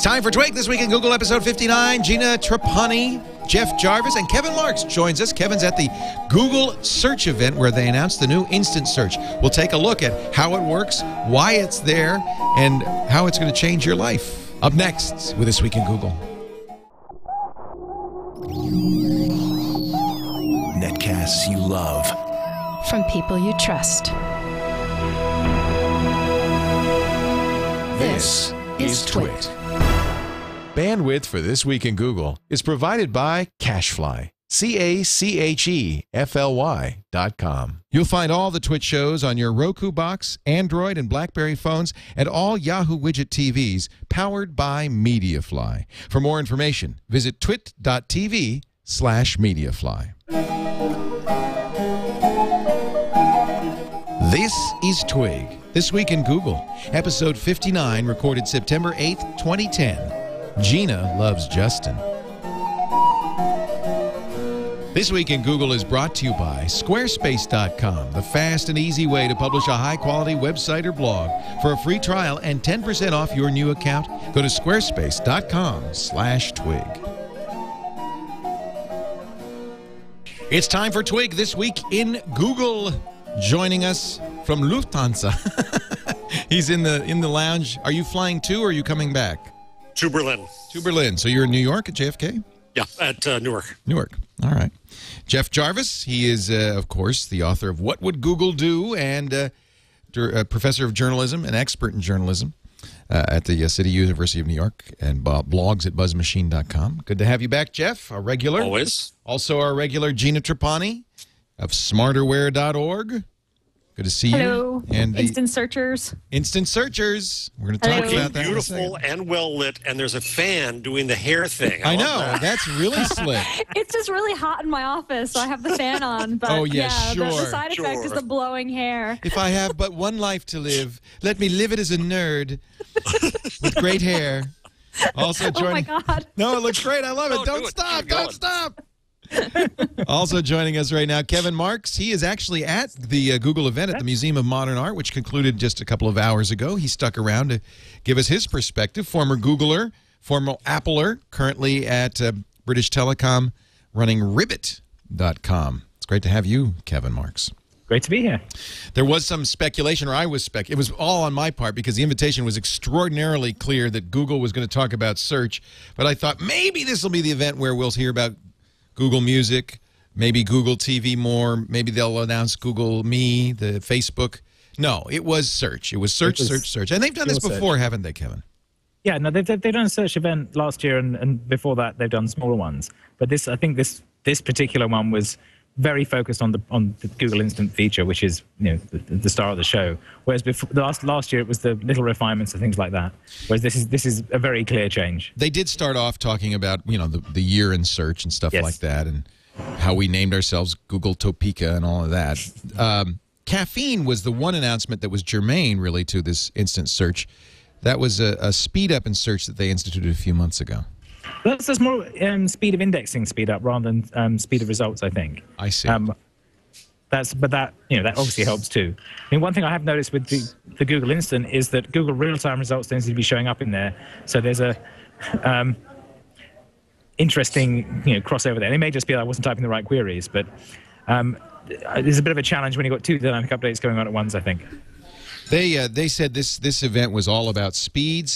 It's time for Twig This Week in Google, episode 59. Gina, Trapani, Jeff Jarvis, and Kevin Marks joins us. Kevin's at the Google search event where they announced the new instant search. We'll take a look at how it works, why it's there, and how it's going to change your life. Up next with This Week in Google. Netcasts you love. From people you trust. This is TWiT. Bandwidth for This Week in Google is provided by Cachefly. CACHEFLY.com. You'll find all the TWiT shows on your Roku box, Android, and BlackBerry phones, and all Yahoo widget TVs powered by Mediafly. For more information, visit twit.tv/Mediafly. This is Twig, This Week in Google, episode 59, recorded September 8th, 2010. Gina loves Justin. This Week in Google is brought to you by Squarespace.com, the fast and easy way to publish a high-quality website or blog. For a free trial and 10% off your new account, go to squarespace.com/twig. It's time for Twig This Week in Google. Joining us from Lufthansa. He's in the lounge. Are you flying to, or are you coming back? To Berlin. To Berlin. So you're in New York at JFK? Yeah, at Newark. Newark. All right. Jeff Jarvis, he is, of course, the author of What Would Google Do, and a professor of journalism, an expert in journalism at the City University of New York, and blogs at buzzmachine.com. Good to have you back, Jeff, our regular. Always. Also our regular Gina Trapani of smarterware.org. Good to see you. Hello. And the Instant searchers. Instant searchers. We're going to talk about that. Beautiful and well lit, and there's a fan doing the hair thing. I know. That's really slick. It's just really hot in my office, so I have the fan on. But Oh, yeah, the sure. side effect is the blowing hair. If I have but one life to live, let me live it as a nerd with great hair. Also joining. Oh my God. No, it looks great. I love it. Don't stop. Don't stop. Also joining us right now, Kevin Marks. He is actually at the Google event at the Museum of Modern Art, which concluded just a couple of hours ago. He stuck around to give us his perspective. Former Googler, former Appler, currently at British Telecom, running Ribbit.com. It's great to have you, Kevin Marks. Great to be here. There was some speculation, or I was it was all on my part because the invitation was extraordinarily clear that Google was going to talk about search, but I thought maybe this will be the event where we'll hear about Google Music, maybe Google TV more, maybe they'll announce Google Me, the Facebook. No, it was search. It was search. And they've done this before, haven't they, Kevin? Yeah, no, they've done a search event last year, and before that they've done smaller ones. But I think this particular one was very focused on the Google Instant feature, which is the star of the show. Whereas before last year it was the little refinements and things like that. Whereas this is a very clear change. They did start off talking about the year in search and stuff like that, and how we named ourselves Google Topeka and all of that. Caffeine was the one announcement that was germane really to this instant search. That was a speed up in search that they instituted a few months ago. That's more speed of indexing speed up rather than speed of results, I think. I see. That obviously helps too. I mean, one thing I have noticed with the Google Instant is that Google real-time results tends to be showing up in there. So there's a interesting crossover there. And it may just be that I wasn't typing the right queries, but there's a bit of a challenge when you've got two dynamic updates going on at once, I think. They said this event was all about speed,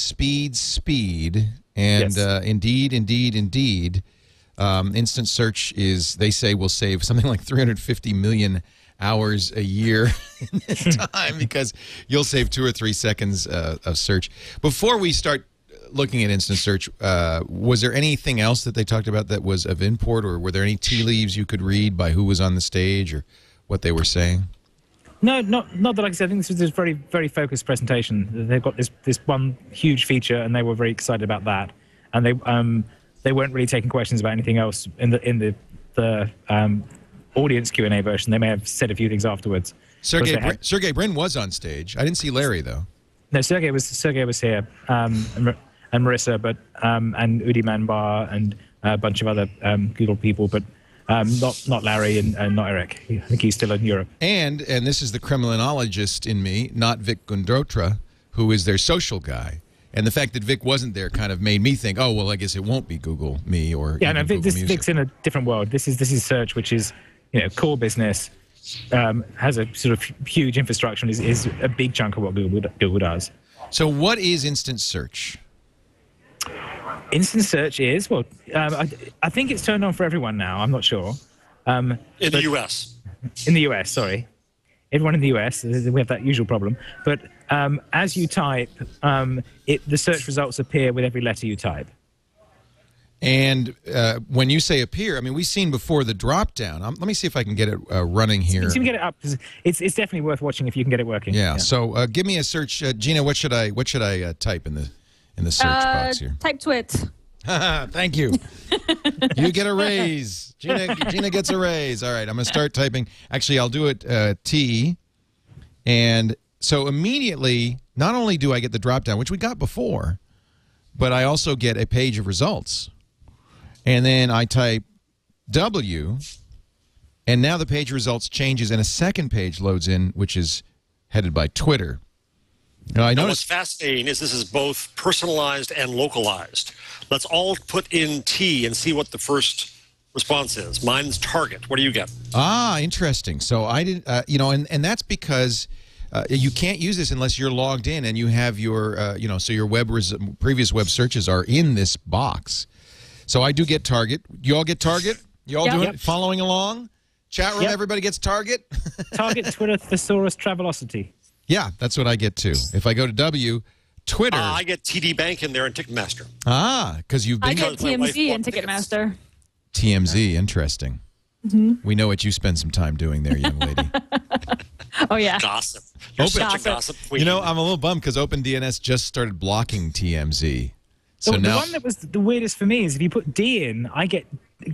and Yes. indeed, instant search they say will save something like 350 million hours a year in time because you'll save 2 or 3 seconds of search. Before we start looking at instant search, was there anything else that they talked about that was of import, or were there any tea leaves you could read by who was on the stage or what they were saying? No, not that. Like I said, I think this was a very, very focused presentation. They've got this one huge feature, and they were very excited about that. And they weren't really taking questions about anything else in the audience Q&A version. They may have said a few things afterwards. Sergey Brin was on stage. I didn't see Larry though. No, Sergey was here, and Marissa, and Udi Manbar and a bunch of other Google people, but. Not Larry and not Eric. I think he's still in Europe. And this is the criminologist in me, not Vic Gundotra, who is their social guy. And the fact that Vic wasn't there kind of made me think, oh, well, I guess it won't be Google Me or Yeah, no, even Google Music. Vic's in a different world. This is search, which is, core business, has a sort of huge infrastructure and is a big chunk of what Google does. So what is instant search? Instant search is, well, I think it's turned on for everyone now. I'm not sure. In the U.S. In the US, sorry. Everyone in the US, we have that usual problem. But as you type, the search results appear with every letter you type. And when you say appear, I mean, we've seen before the drop-down. Let me see if I can get it running here. You can get it up, because it's definitely worth watching if you can get it working. Yeah. So give me a search. Gina, what should I type in the search box here? Type TWiT. Thank you. You get a raise. Gina gets a raise. All right, I'm going to start typing. Actually, I'll do it T. And so immediately, not only do I get the drop-down, which we got before, but I also get a page of results. And then I type W, and now the page results changes, and a second page loads in, which is headed by Twitter. Now, what's fascinating is this is both personalized and localized. Let's all put in T and see what the first response is. Mine's Target. What do you get? Ah, interesting. So I did, and that's because you can't use this unless you're logged in and you have your, so your previous web searches are in this box. So I do get Target. You all get Target? You all doing it? Following along? Chat room, everybody gets Target? Target, Twitter, Thesaurus, Travelocity. Yeah, that's what I get too. If I go to W, Twitter. I get TD Bank in there and Ticketmaster. Ah, because you've been. I get TMZ and Ticketmaster. TMZ, interesting. We know what you spend some time doing there, young lady. Oh, yeah. Gossip. You're such a gossip queen. I'm a little bummed because OpenDNS just started blocking TMZ. So the now, one that was the weirdest for me is if you put D in, I get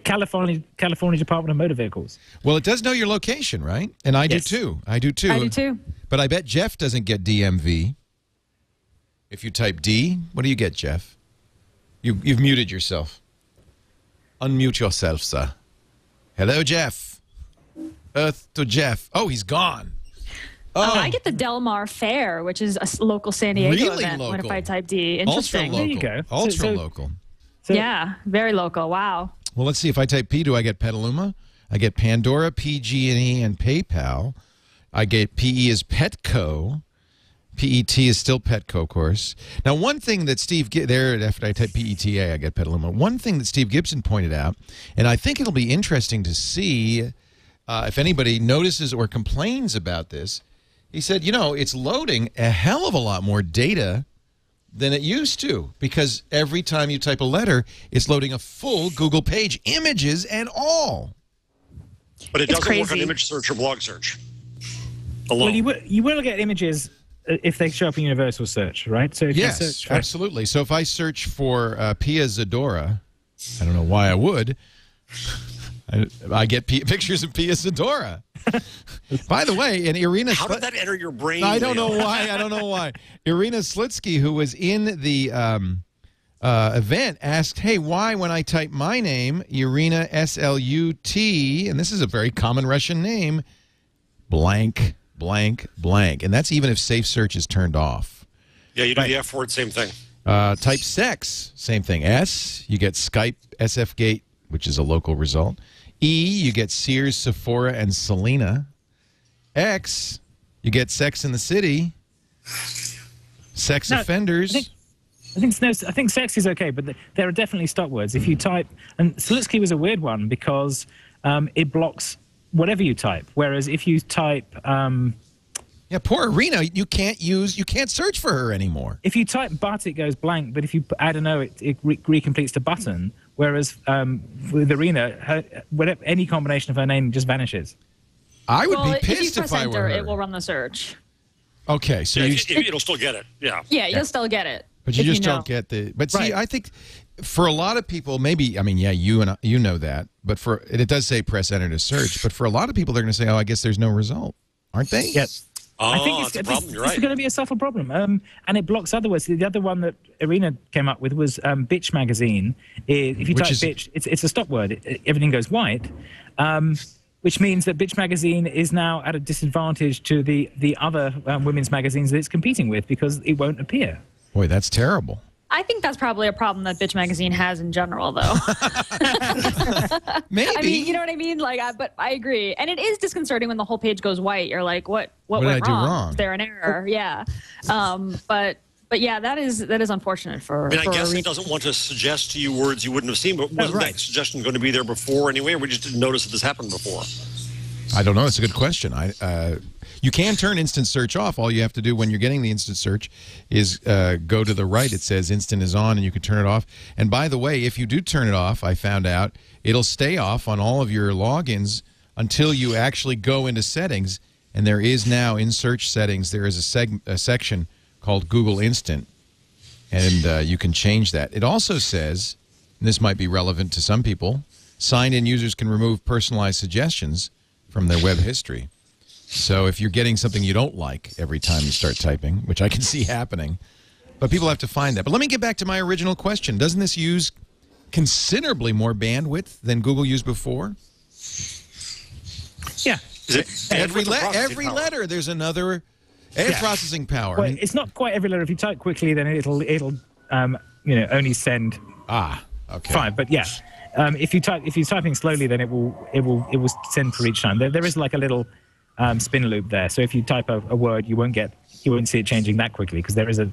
California Department of Motor Vehicles. Well, it does know your location, right? And I do too. I do too. But I bet Jeff doesn't get DMV. If you type D, what do you get, Jeff? You've muted yourself. Unmute yourself, sir. Hello, Jeff. Earth to Jeff. Oh, he's gone. Oh, I get the Del Mar Fair, which is a local San Diego event. When if I type D, interesting. Ultra local. There you go. Ultra local. Yeah, very local. Wow. Well, let's see. If I type P, do I get Petaluma? I get Pandora, PG&E, and PayPal. I get PE is Petco. PET is still Petco, of course. Now, one thing that after I type PETA, I get Petaluma. One thing that Steve Gibson pointed out, and I think it'll be interesting to see if anybody notices or complains about this. He said, it's loading a hell of a lot more data than it used to, because every time you type a letter, it's loading a full Google page, images and all. But it doesn't work on image search or blog search alone. Well, you will get images if they show up in universal search, right? So if you search for, absolutely. So if I search for Pia Zadora, I don't know why I would, I get pictures of Pia Zadora. By the way, and Irina... How did that enter your brain? I don't know why. Irina Slitsky, who was in the event, asked, hey, why when I type my name, Irina S-L-U-T, and this is a very common Russian name, blank, blank, blank. And that's even if safe search is turned off. Yeah, you do the F word, same thing. Type sex, same thing. S, you get Skype, SFGate, which is a local result. E, you get Sears, Sephora, and Selena. X, you get Sex in the City. Sex offenders. I think sex is okay, but there are definitely stop words. If you type, and Slitsky was a weird one because it blocks whatever you type. Whereas if you type, yeah, poor Irina, you can't search for her anymore. If you type but, it goes blank. But if you add an O, it recompletes the button. Whereas with Irina, any combination of her name just vanishes. I would be pissed if I were her. It will run the search. Okay, so it'll still get it. Yeah. Yeah, you'll still get it. But you just don't get the. But see, I think for a lot of people, maybe you know that. But it does say press enter to search. But for a lot of people, they're going to say, oh, I guess there's no result, aren't they? Yes. Oh, I think it's a problem. You're right. It's going to be a subtle problem. And it blocks other words. The other one that Irina came up with was Bitch Magazine. If you type bitch, it's a stop word. Everything goes white, which means that Bitch Magazine is now at a disadvantage to the other women's magazines that it's competing with because it won't appear. Boy, that's terrible. I think that's probably a problem that Bitch Magazine has in general, though. Maybe. I mean, you know what I mean? But I agree. And it is disconcerting when the whole page goes white. You're like, what went did I do wrong? wrong? Is there an error? Yeah. But yeah, that is unfortunate for. I mean, I guess it doesn't want to suggest to you words you wouldn't have seen, but wasn't that suggestion going to be there before anyway, or we just didn't notice that this happened before? I don't know. It's a good question. You can turn instant search off. All you have to do when you're getting the instant search is go to the right. It says instant is on, and you can turn it off. And by the way, if you do turn it off, I found out, it'll stay off on all of your logins until you actually go into settings. And there is now in search settings, there is a section called Google Instant, and you can change that. It also says, and this might be relevant to some people, signed-in users can remove personalized suggestions from their web history. So if you're getting something you don't like every time you start typing, which I can see happening, but people have to find that. But let me get back to my original question. Doesn't this use considerably more bandwidth than Google used before? Yeah. Every letter, there's another processing power. Well, it's not quite every letter. If you type quickly, then it'll only send okay. 5. But yeah, if you're typing slowly, then it will send for each time. There is like a little spin loop there. So if you type a word, you won't see it changing that quickly because there is a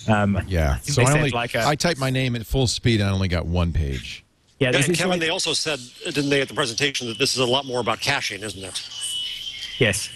So I typed my name at full speed and I only got one page. Yeah, and Kevin, they also said, didn't they, at the presentation, that this is a lot more about caching, isn't it? Yes.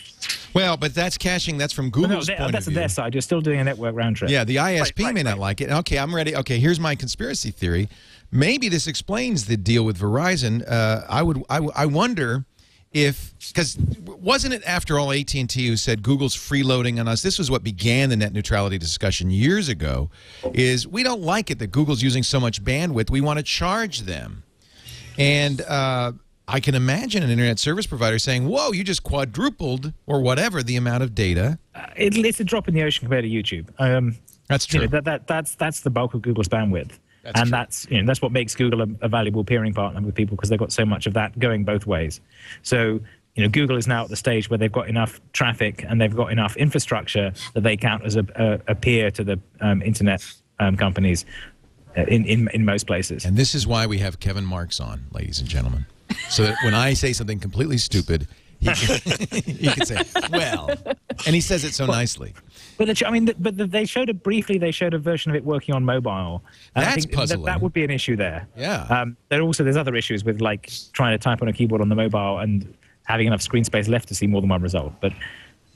Well, but that's caching. That's from Google's point of view. That's their side. You're still doing a network round trip. Yeah, the ISP may not like it. Okay, I'm ready. Okay, here's my conspiracy theory. Maybe this explains the deal with Verizon. I wonder if, because wasn't it after all AT&T who said Google's freeloading on us? This was what began the net neutrality discussion years ago. Is we don't like it that Google's using so much bandwidth. We want to charge them, and I can imagine an internet service provider saying, "Whoa, you just quadrupled or whatever the amount of data." It's a drop in the ocean compared to YouTube. That's true. That's the bulk of Google's bandwidth. That's what makes Google a valuable peering partner with people because they've got so much of that going both ways. So Google is now at the stage where they've got enough traffic and they've got enough infrastructure that they count as a peer to the internet companies in most places. And this is why we have Kevin Marks on, ladies and gentlemen, so that when I say something completely stupid, he can say, "Well," and he says it so nicely. But they showed it briefly. They showed a version of it working on mobile. That's puzzling. That would be an issue there. Yeah. There's other issues with like trying to type on a keyboard on the mobile and having enough screen space left to see more than one result. But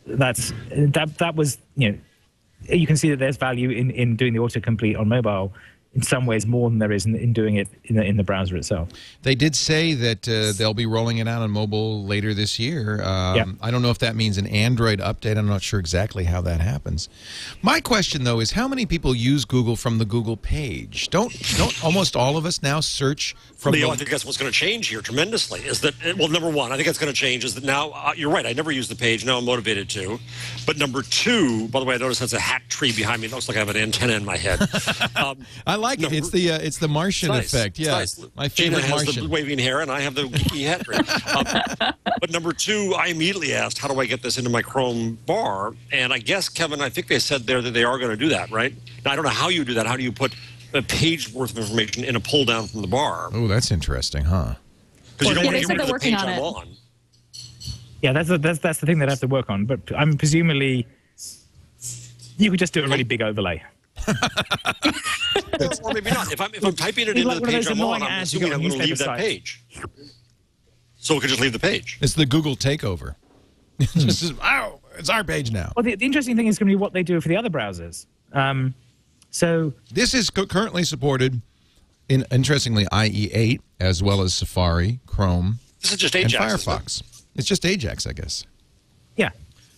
that was you can see that there's value in doing the autocomplete on mobile in some ways more than there is in doing it in the browser itself. They did say that they'll be rolling it out on mobile later this year. I don't know if that means an Android update. I'm not sure exactly how that happens. My question, though, is how many people use Google from the Google page? Don't almost all of us now search from I think that's what's going to change here tremendously. Is that, well, number one, I think it's going to change is that now, you're right, I never use the page. Now I'm motivated to. But number two, by the way, I noticed that's a hat tree behind me. It looks like I have an antenna in my head. I like it. It's the Martian effect. Yeah, nice. My favorite Gina has Martian. the waving hair, and I have the geeky hat trick. But number two, I immediately asked, how do I get this into my Chrome bar? And I guess, Kevin, I think they said there that they are going to do that, right? Now, I don't know how you do that. How do you put a page worth of information in a pull down from the bar? Oh, that's interesting, huh? Because you don't want they to said get rid they're of the page working on I'm it. on. Yeah, that's the thing they'd have to work on. But I'm presumably you could just do a really big overlay. Or maybe not. If I'm typing it into the page I'm on, I'm assuming I'm going to leave that page. So we could just leave the page. It's the Google takeover. Wow, it's our page now. Well, the interesting thing is going to be what they do for the other browsers. So this is currently supported in, interestingly, IE8 as well as Safari, Chrome, this is just and Ajax, Firefox. It's just Ajax, I guess. Yeah.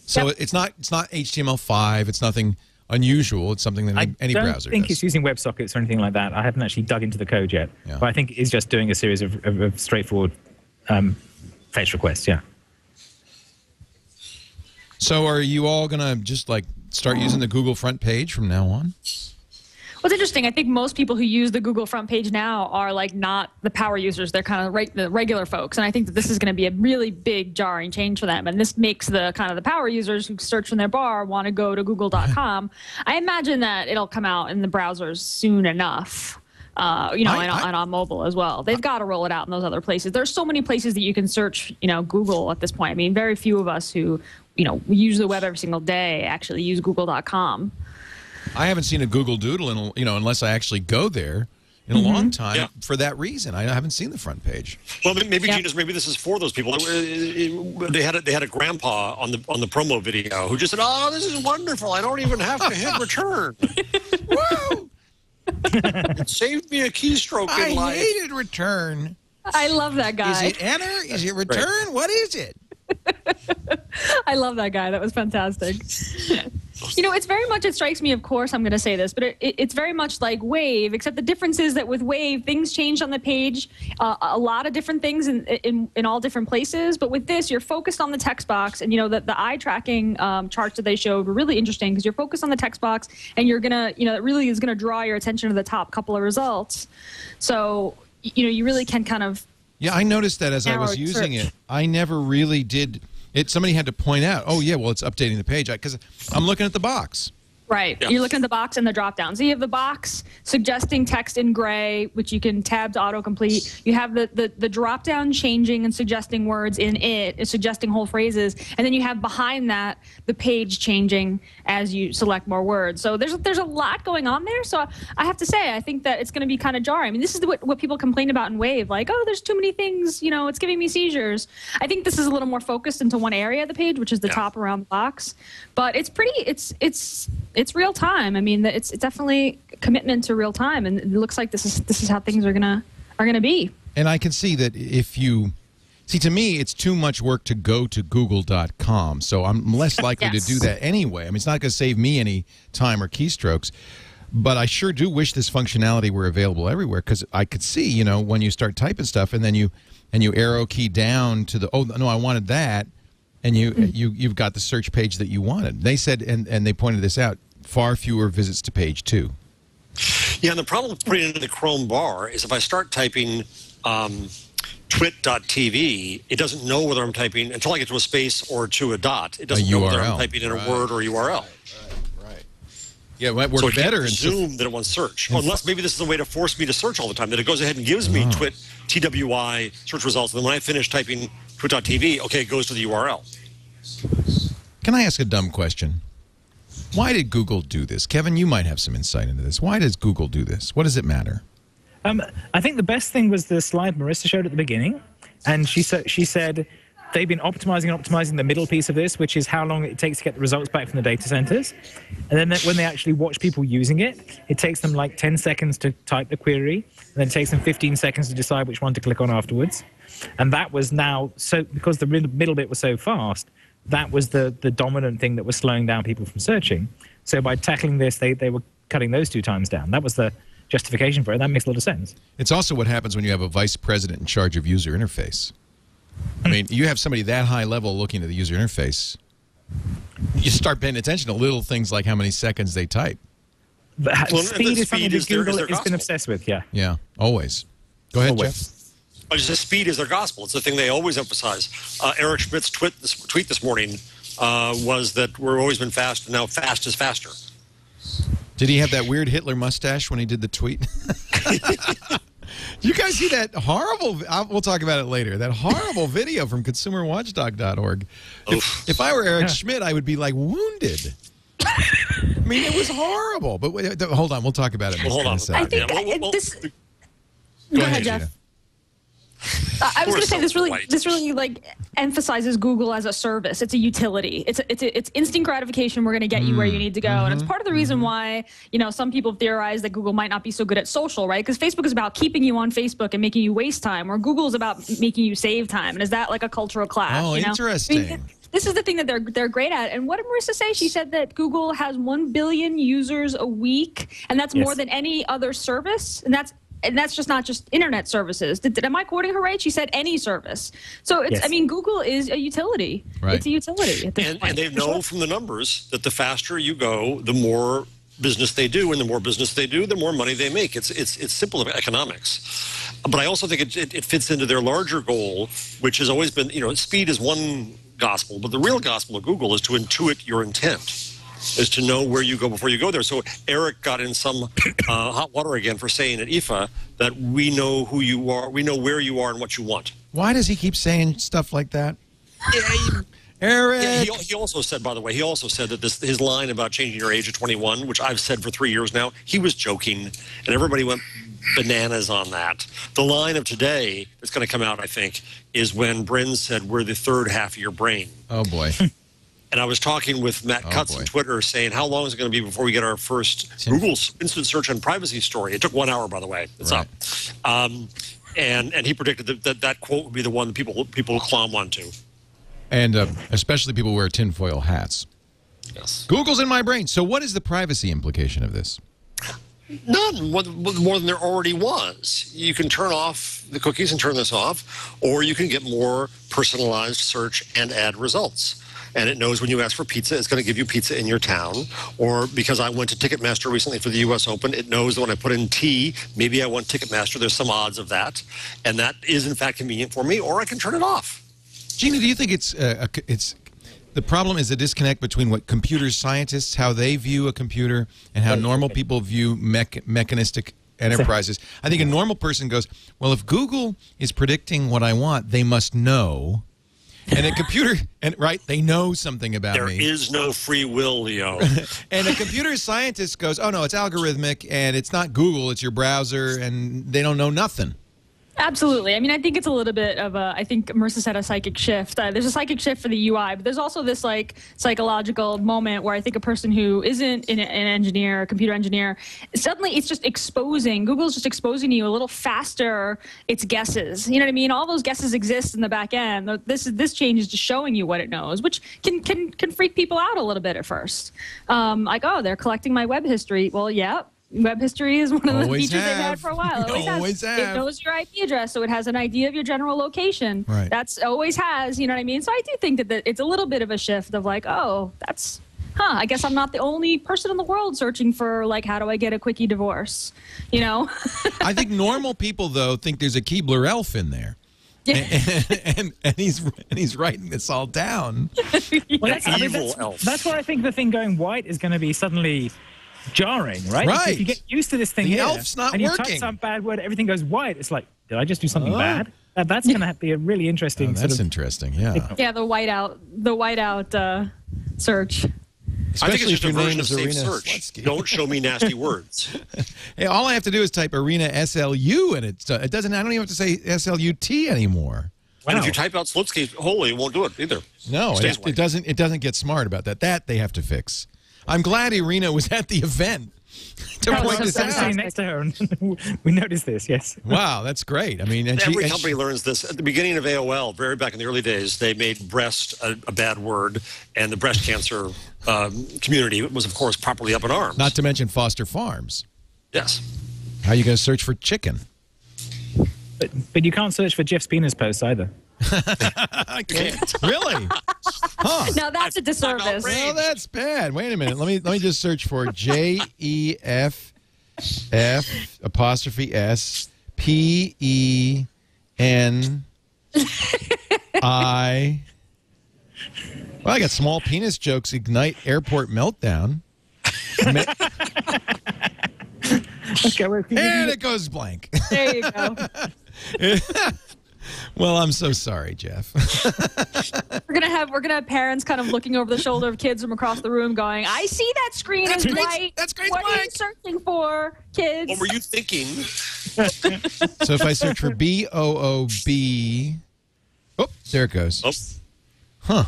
So it's not HTML5. It's nothing unusual. It's something that any browser does. I don't think it's using WebSockets or anything like that. I haven't actually dug into the code yet. Yeah. But I think it's just doing a series of straightforward fetch requests, yeah. So are you all going to just like start using the Google front page from now on? What's interesting, I think most people who use the Google front page now are like not the power users. They're kind of the regular folks. And I think that this is going to be a really big jarring change for them. And this makes the kind of the power users who search from their bar want to go to google.com. I imagine that it'll come out in the browsers soon enough. And on mobile as well. They've got to roll it out in those other places. There's so many places that you can search, Google at this point. I mean, very few of us who, use the web every single day actually use google.com. I haven't seen a Google Doodle unless I actually go there in a long time for that reason. I haven't seen the front page. Well, maybe Gina, maybe this is for those people. They had a grandpa on the promo video who just said, "Oh, this is wonderful. I don't even have to hit return." Woo! It saved me a keystroke in life. I hated return. I love that guy. Is it enter? Is it return? Right. What is it? I love that guy. That was fantastic. It's very much, it strikes me, of course, I'm going to say this, but it's very much like Wave, except the difference is that with Wave, things changed on the page, a lot of different things in all different places. But with this, you're focused on the text box, and, the eye tracking charts that they showed were really interesting because you're focused on the text box, and you're going to, it really is going to draw your attention to the top couple of results. So, you really can kind of... Yeah, I noticed that as I was using it. I never really did... Somebody had to point out, oh, yeah, well, it's updating the page. Because I'm looking at the box. Right. Yeah. You're looking at the box and the drop-down. So you have the box suggesting text in gray, which you can tab to autocomplete. You have the drop-down changing and suggesting words in it, suggesting whole phrases. And then you have behind that the page changing as you select more words. So there's a lot going on there. So I have to say, I think that it's going to be kind of jarring. I mean, this is what people complain about in Wave, like, oh, there's too many things, it's giving me seizures. I think this is a little more focused into one area of the page, which is the top around the box. But it's pretty, it's real time. I mean, it's definitely a commitment to real time, and it looks like this is how things are gonna be. And I can see that if you see, to me, it's too much work to go to google.com, so I'm less likely to do that anyway. I mean, it's not going to save me any time or keystrokes, but I sure do wish this functionality were available everywhere, because I could see, when you start typing stuff and then you arrow key down to the, oh no, I wanted that, and you've got the search page that you wanted. They said, and they pointed this out, far fewer visits to page 2. Yeah, and the problem with putting it into the Chrome bar is if I start typing twit.tv, it doesn't know whether I'm typing, until I get to a space or to a dot, it doesn't know whether I'm typing in a word or URL. Right. Yeah, it might work better. Assume that it wants search. Unless maybe this is a way to force me to search all the time, that it goes ahead and gives me twit, TWI, search results, and then when I finish typing twit.tv, okay, it goes to the URL. Can I ask a dumb question? Why did Google do this? Kevin, you might have some insight into this. Why does Google do this? What does it matter? I think the best thing was the slide Marissa showed at the beginning. And she said they've been optimizing the middle piece of this, which is how long it takes to get the results back from the data centers. And then when they actually watch people using it, it takes them like 10 seconds to type the query, and then it takes them 15 seconds to decide which one to click on afterwards. And that was now, so because the middle bit was so fast, that was the dominant thing that was slowing down people from searching. So by tackling this, they were cutting those 2 times down. That was the justification for it. That makes a lot of sense. It's also what happens when you have a vice president in charge of user interface. I mean, you have somebody that high level looking at the user interface. You start paying attention to little things like how many seconds they type. Speed is something that Google has been obsessed with, yeah. Yeah, always. Go ahead, Jeff. Just speed is their gospel. It's the thing they always emphasize. Eric Schmidt's tweet this morning was that we've always been fast, and now fast is faster. Did he have that weird Hitler mustache when he did the tweet? You guys see that horrible, we'll talk about it later, that horrible video from consumerwatchdog.org. If I were Eric Schmidt, I would be like wounded. I mean, it was horrible. But wait, hold on, we'll talk about it. Hold on. I think Go ahead, Jeff. Gina. I was going to say this really like emphasizes Google as a service. It's a utility. It's instant gratification. We're going to get you where you need to go, and it's part of the reason why some people theorize that Google might not be so good at social, right? Because Facebook is about keeping you on Facebook and making you waste time, where Google is about making you save time. And is that like a cultural clash? Oh, interesting. I mean, this is the thing that they're great at. And what did Marissa say? She said that Google has 1 billion users a week, and that's more than any other service, and that's just not just internet services. Am I quoting her right? She said any service. So it's, I mean, Google is a utility. Right. It's a utility at this point. And they know from the numbers that the faster you go, the more business they do, and the more business they do, the more money they make. It's simple economics. But I also think it fits into their larger goal, which has always been, speed is one gospel, but the real gospel of Google is to intuit your intent, is to know where you go before you go there. So Eric got in some hot water again for saying at IFA that we know who you are, we know where you are and what you want. Why does he keep saying stuff like that? Eric. Yeah, he also said, by the way, that his line about changing your age to 21, which I've said for 3 years now, he was joking, and everybody went bananas on that. The line of today that's going to come out, I think, is when Bryn said, we're the third half of your brain. Oh, boy. And I was talking with Matt Cutts on Twitter saying, how long is it going to be before we get our first Google instant search and privacy story? It took 1 hour, by the way. It's up. And he predicted that quote would be the one that people will clomb onto. And especially people who wear tinfoil hats. Yes. Google's in my brain. So what is the privacy implication of this? None, more than there already was. You can turn off the cookies and turn this off, or you can get more personalized search and ad results. And it knows when you ask for pizza, it's going to give you pizza in your town. Or because I went to Ticketmaster recently for the U.S. Open, it knows that when I put in T, maybe I want Ticketmaster. There's some odds of that. And that is, in fact, convenient for me, or I can turn it off. Gina, do you think it's the problem is the disconnect between what computer scientists, how they view a computer, and how normal people view mechanistic enterprises? I think a normal person goes, well, if Google is predicting what I want, they must know. And a computer, they know something about me. There is no free will, Leo. And a computer scientist goes, oh, no, it's algorithmic, and it's not Google, it's your browser, and they don't know nothing. Absolutely. I mean, I think it's a little bit of a, I think Marissa said a psychic shift. There's a psychic shift for the UI, but there's also this like psychological moment where I think a person who isn't an engineer, a computer engineer, suddenly it's just exposing, Google's just exposing you a little faster its guesses. You know what I mean? All those guesses exist in the back end. This change is just showing you what it knows, which can freak people out a little bit at first. Like, oh, they're collecting my web history. Well, yeah. Web history is one of the features they've had for a while. It always has. It knows your IP address, so it has an idea of your general location. Right. That's always has, you know what I mean? So I do think that it's a little bit of a shift of like, oh, I guess I'm not the only person in the world searching for, like, how do I get a quickie divorce, you know? I think normal people, though, think there's a Keebler elf in there. Yeah. And he's writing this all down. Well, that's where I think the thing going white is going to be suddenly jarring, right? Right. If you get used to this thing the elf's not and you working. type some bad word, everything goes white. It's like, did I just do something bad? That's going to be a really interesting. That's interesting. Yeah. Yeah, the whiteout search. Especially if your name is safe Arena search. Don't show me nasty words. Hey, all I have to do is type Arena SLU, and it doesn't. I don't even have to say SLUT anymore. Wow. And if you type out Slutsky wholly, it won't do it either. No, it doesn't. It doesn't get smart about that. That they have to fix. I'm glad Irina was at the event to point this out. Sitting next to her, and we noticed this. Yes. Wow, that's great. I mean, every company learns this. At the beginning of AOL, very back in the early days, they made breast a bad word, and the breast cancer community was, of course, properly up in arms. Not to mention Foster Farms. Yes. How are you going to search for chicken? But you can't search for Jeff's penis posts either. I can't. Really? Huh. Now that's a disservice. Well, that's bad. Wait a minute. Let me just search for JEFF apostrophe S PENI. Well, I got small penis jokes ignite airport meltdown. And it goes blank. There you go. Well, I'm so sorry, Jeff. We're gonna have parents kind of looking over the shoulder of kids from across the room, going, "I see that screen is white. That screen's what blank. are you searching for, kids?" What were you thinking? So if I search for BOOB, oh, there it goes. Oh. Huh?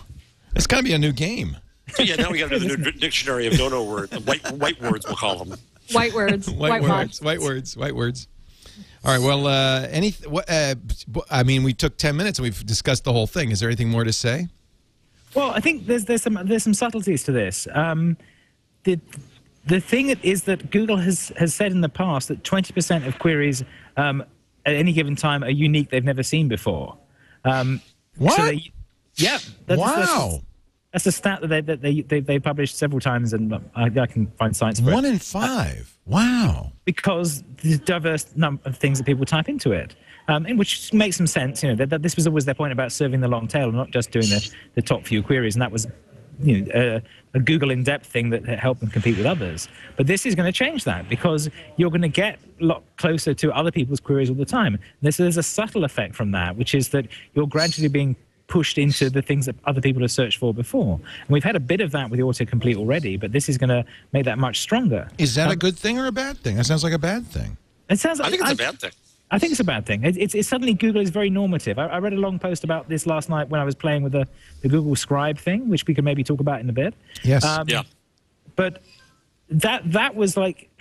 It's got to be a new game. So yeah, now we got to do the new dictionary of no words, white words. We'll call them white words. White words. All right. Well, I mean, we took 10 minutes and we've discussed the whole thing. Is there anything more to say? Well, I think there's some subtleties to this. The thing is that Google has said in the past that 20% of queries at any given time are unique, they've never seen before. What? So wow. That's a stat that they published several times, and I can find sites for it. 1 in 5. Wow. Because the diverse number of things that people type into it, and which makes some sense. That this was always their point about serving the long tail, and not just doing the top few queries, and that was a Google in-depth thing that helped them compete with others. But this is going to change that, because you're going to get a lot closer to other people's queries all the time. There's a subtle effect from that, which is that you're gradually being pushed into the things that other people have searched for before. And we've had a bit of that with the autocomplete already, but this is going to make that much stronger. Is that a good thing or a bad thing? That sounds like a bad thing. It sounds. I think it's a bad thing. I think it's a bad thing. It's suddenly Google is very normative. I read a long post about this last night when I was playing with the Google Scribe thing, which we can maybe talk about in a bit. Yes. Yeah. But that was like,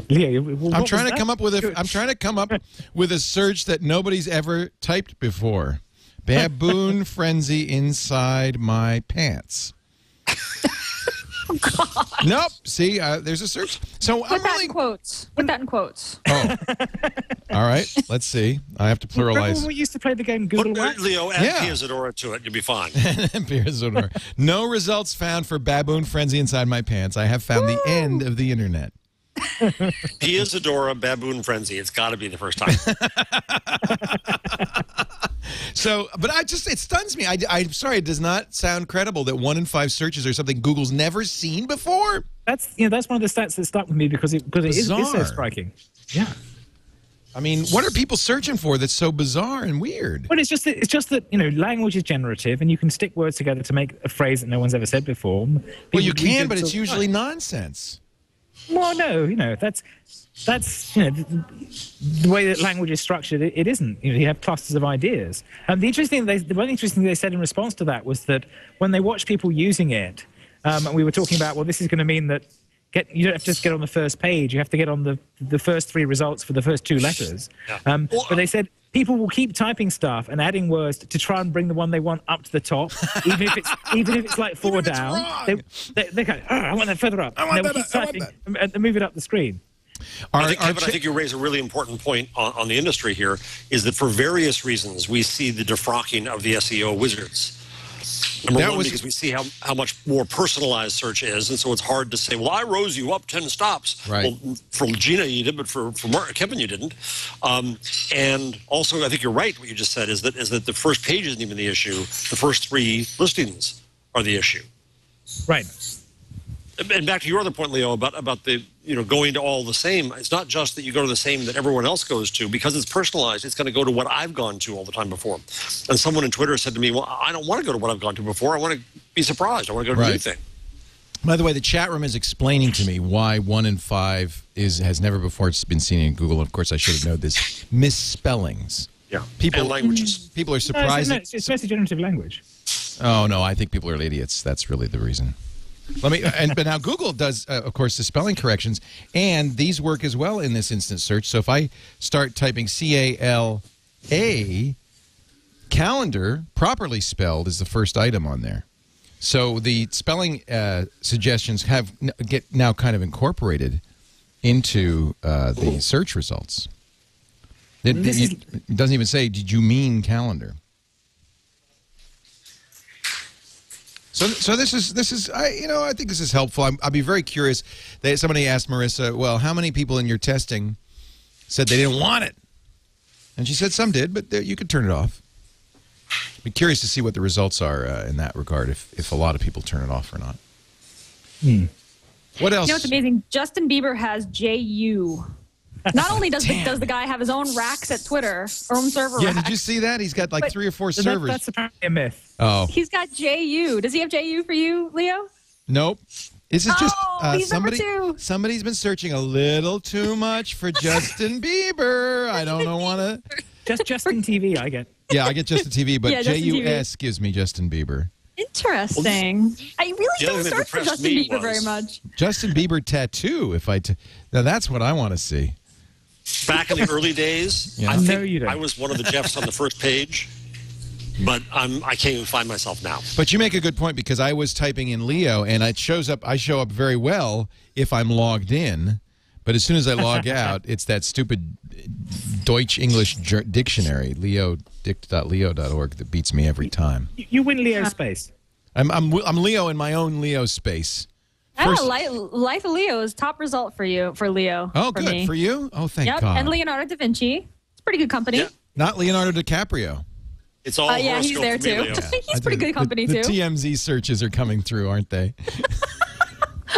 Leo, I'm trying to come up with a search that nobody's ever typed before. Baboon frenzy inside my pants. Oh, God. Nope. See, there's a search. So Put I'm that really. in quotes. Put that in quotes. Oh. All right. Let's see. I have to Remember pluralize. when we used to play the game Google Put Wax? Leo, add Yeah. Pia Zadora to it. You'll be fine. No results found for baboon frenzy inside my pants. I have found the end of the internet. Pia Zadora, Baboon Frenzy. It's got to be the first time. So, but it stuns me. I'm sorry, it does not sound credible that 1 in 5 searches are something Google's never seen before. That's one of the stats that stuck with me because it is so Bizarre. striking. Yeah. I mean, what are people searching for that's so bizarre and weird? But it's just that language is generative, and you can stick words together to make a phrase that no one's ever said before. Well, you People can, but use it it's all the usually time. nonsense. Well, no, that's the way that language is structured. It isn't. You have clusters of ideas. And the one interesting thing they said in response to that was that when they watched people using it, and we were talking about, well, this is going to mean that you don't have to just get on the first page. You have to get on the first 3 results for the first 2 letters. Yeah. But they said people will keep typing stuff and adding words to try and bring the one they want up to the top, even if it's like 4 down. They go, I want that further up. I want and that, keep I want typing and move it up the screen. Kevin, I think you raise a really important point on the industry here, is that for various reasons, we see the defrocking of the SEO wizards. Number one, because we see how much more personalized search is, and so it's hard to say, well, I rose you up 10 stops. Right. Well, for Gina, you did, but for Kevin, you didn't. And also, I think you're right, what you just said, is that the first page isn't even the issue. The first 3 listings are the issue. Right. And back to your other point, Leo, about the going to all the same. It's not just that you go to the same that everyone else goes to. Because it's personalized, it's going to go to what I've gone to all the time before. And someone on Twitter said to me, well, I don't want to go to what I've gone to before. I want to be surprised. I want to go to a new thing. By the way, the chat room is explaining to me why 1 in 5 has never before been seen in Google. Of course, I should have known this. Misspellings. Yeah. People, and languages. People are surprised. No, it's mostly generative language. Oh, no, I think people are idiots. That's really the reason. But now Google does, of course, the spelling corrections, and these work as well in this instant search. So if I start typing CALA, calendar, properly spelled, is the first item on there. So the spelling suggestions get now kind of incorporated into the search results. It doesn't even say, did you mean calendar? So this is I think this is helpful. I'll be very curious. Somebody asked Marissa, well, how many people in your testing said they didn't want it? And she said some did, but you could turn it off. Be curious to see what the results are in that regard, if a lot of people turn it off or not. What else? You know what's amazing? Justin Bieber has JU. Not only does the guy have his own racks at Twitter, or own server Yeah, racks, did you see that? He's got like 3 or 4 servers. That's apparently a myth. Oh. he's got JU. Does he have JU for you, Leo? Nope. This is just he's number 2. Somebody's been searching a little too much for Justin Bieber. I don't want to. Just Justin TV, I get. Yeah, I get Justin TV, but Yeah, Justin JUS gives me Justin Bieber. Interesting. I really The other don't thing search for that Justin impressed me Bieber very was- much. Justin Bieber tattoo. Now that's what I want to see. Back in the early days, Yeah. I No, think you don't. I was one of the Jeffs on the first page, but I can't even find myself now. But you make a good point, because I was typing in Leo, and it shows up. I show up very well if I'm logged in, but as soon as I log out, it's that stupid Deutsch English dictionary, leodict.leo.org, that beats me every time. You win Leo space. I'm Leo in my own Leo space. Life of Leo is top result for Leo. Oh, for good. me. For you? Oh, thank Yep. God. And Leonardo da Vinci. It's pretty good company. Yeah. Not Leonardo DiCaprio. It's all Yeah, he's horoscope there for me, too. Leo. He's pretty good company the too. TMZ searches are coming through, aren't they?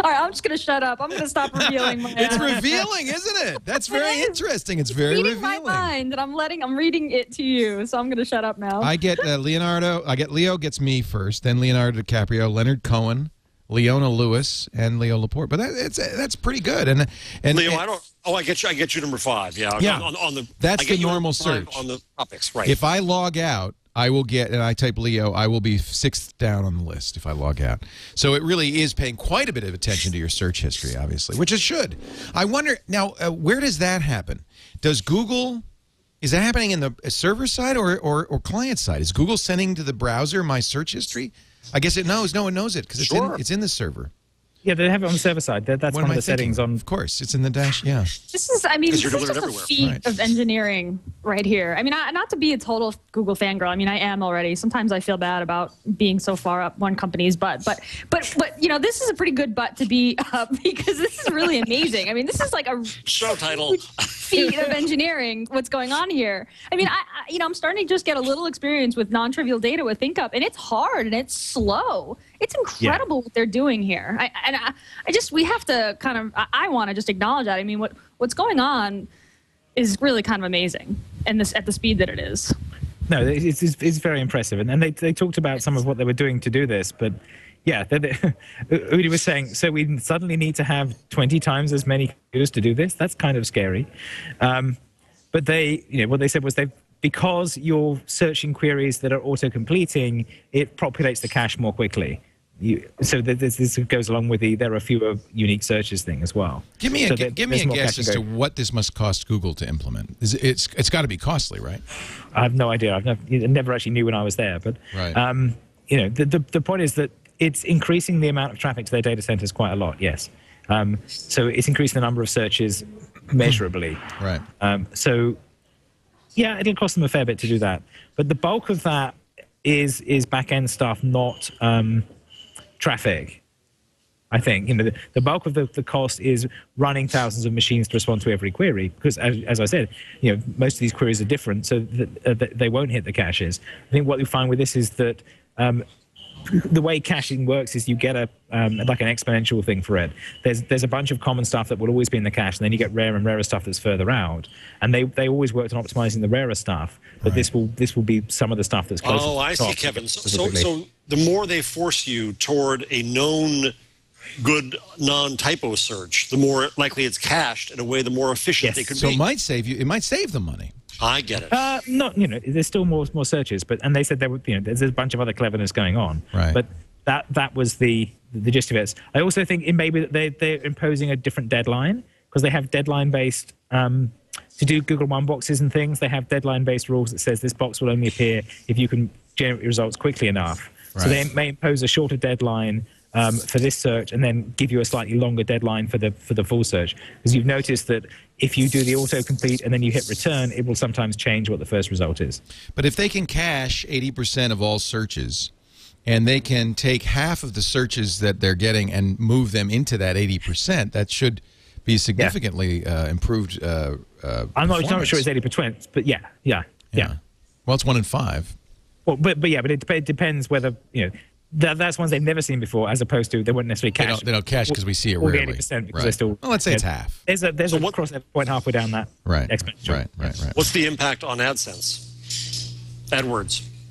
All right, I'm just gonna shut up. I'm gonna stop revealing my. It's revealing, isn't it? That's very interesting. It's very reading revealing. my mind, and I'm reading it to you. So I'm gonna shut up now. I get Leonardo. I get Leo gets me first, then Leonardo DiCaprio, Leonard Cohen, Leona Lewis, and Leo Laporte. But that's pretty good. And Leo, I don't. Oh, I get you number 5. Yeah. Yeah. On the. That's I get the you normal number 5 search. on the topics, right? If I log out, I will get, and I type Leo, I will be 6th down on the list if I log out. So it really is paying quite a bit of attention to your search history, obviously, which it should. I wonder, now, where does that happen? Does Google, is that happening in the server side or client side? Is Google sending to the browser my search history? I guess it knows. No one knows it because it's in the server. Yeah, they have it on the server side. That's one of the settings on. Of course, it's in the dash. Yeah. This is, I mean, this you're is delivering a everywhere. feat Right. of engineering right here. I mean, not to be a total Google fangirl. I mean, I am already. Sometimes I feel bad about being so far up one company's butt, but you know, this is a pretty good butt to be up because this is really amazing. I mean, this is like a Show title. feat of engineering. What's going on here? I mean, I'm starting to just get a little experience with non-trivial data with ThinkUp, and it's hard and it's slow. It's incredible what they're doing here. We have to kind of, I want to just acknowledge that. I mean, what's going on is really kind of amazing, and at the speed that it is. No, it's very impressive, and they talked about some of what they were doing to do this, but yeah, Udi was saying, so we suddenly need to have 20 times as many queues to do this. That's kind of scary, but what they said was because you're searching queries that are auto-completing, it populates the cache more quickly. So this goes along with there are fewer unique searches thing as well. Give me a guess as to what this must cost Google to implement. It's got to be costly, right? I have no idea. I never actually knew when I was there, but right. The point is that it's increasing the amount of traffic to their data centers quite a lot. Yes, so it's increasing the number of searches measurably. Right. So yeah, it'll cost them a fair bit to do that, but the bulk of that is back end stuff, not traffic. I think the bulk of the cost is running thousands of machines to respond to every query, because as I said, most of these queries are different, so that they won't hit the caches. I think what you find with this is that the way caching works is you get like an exponential thing for it. There's a bunch of common stuff that will always be in the cache, and then you get rarer and rarer stuff that's further out. And they always worked on optimizing the rarer stuff, but this will be some of the stuff that's closer. Oh, I see, Kevin. So the more they force you toward a known good non-typo search, the more likely it's cached in a way, the more efficient they could be. So it might save them money. I get it. There's still more searches, and they said there's a bunch of other cleverness going on. Right. But that was the gist of it. I also think it may be that they're imposing a different deadline, because they have deadline-based to do Google One boxes and things. They have deadline-based rules that says this box will only appear if you can generate results quickly enough. Right. So they may impose a shorter deadline for this search, and then give you a slightly longer deadline for the full search. Because you've noticed that if you do the autocomplete and then you hit return, it will sometimes change what the first result is. But if they can cache 80% of all searches, and they can take half of the searches that they're getting and move them into that 80%, that should be significantly improved. I'm not sure it's 80%, but yeah. Well, it's 1 in 5. Well, but it depends whether that's ones they've never seen before, as opposed to they won't necessarily cache. They don't cache because we see it rarely. 80% because they're still. Well, let's say it's half. There's a crossover point halfway down that exponential. Right. What's the impact on AdSense?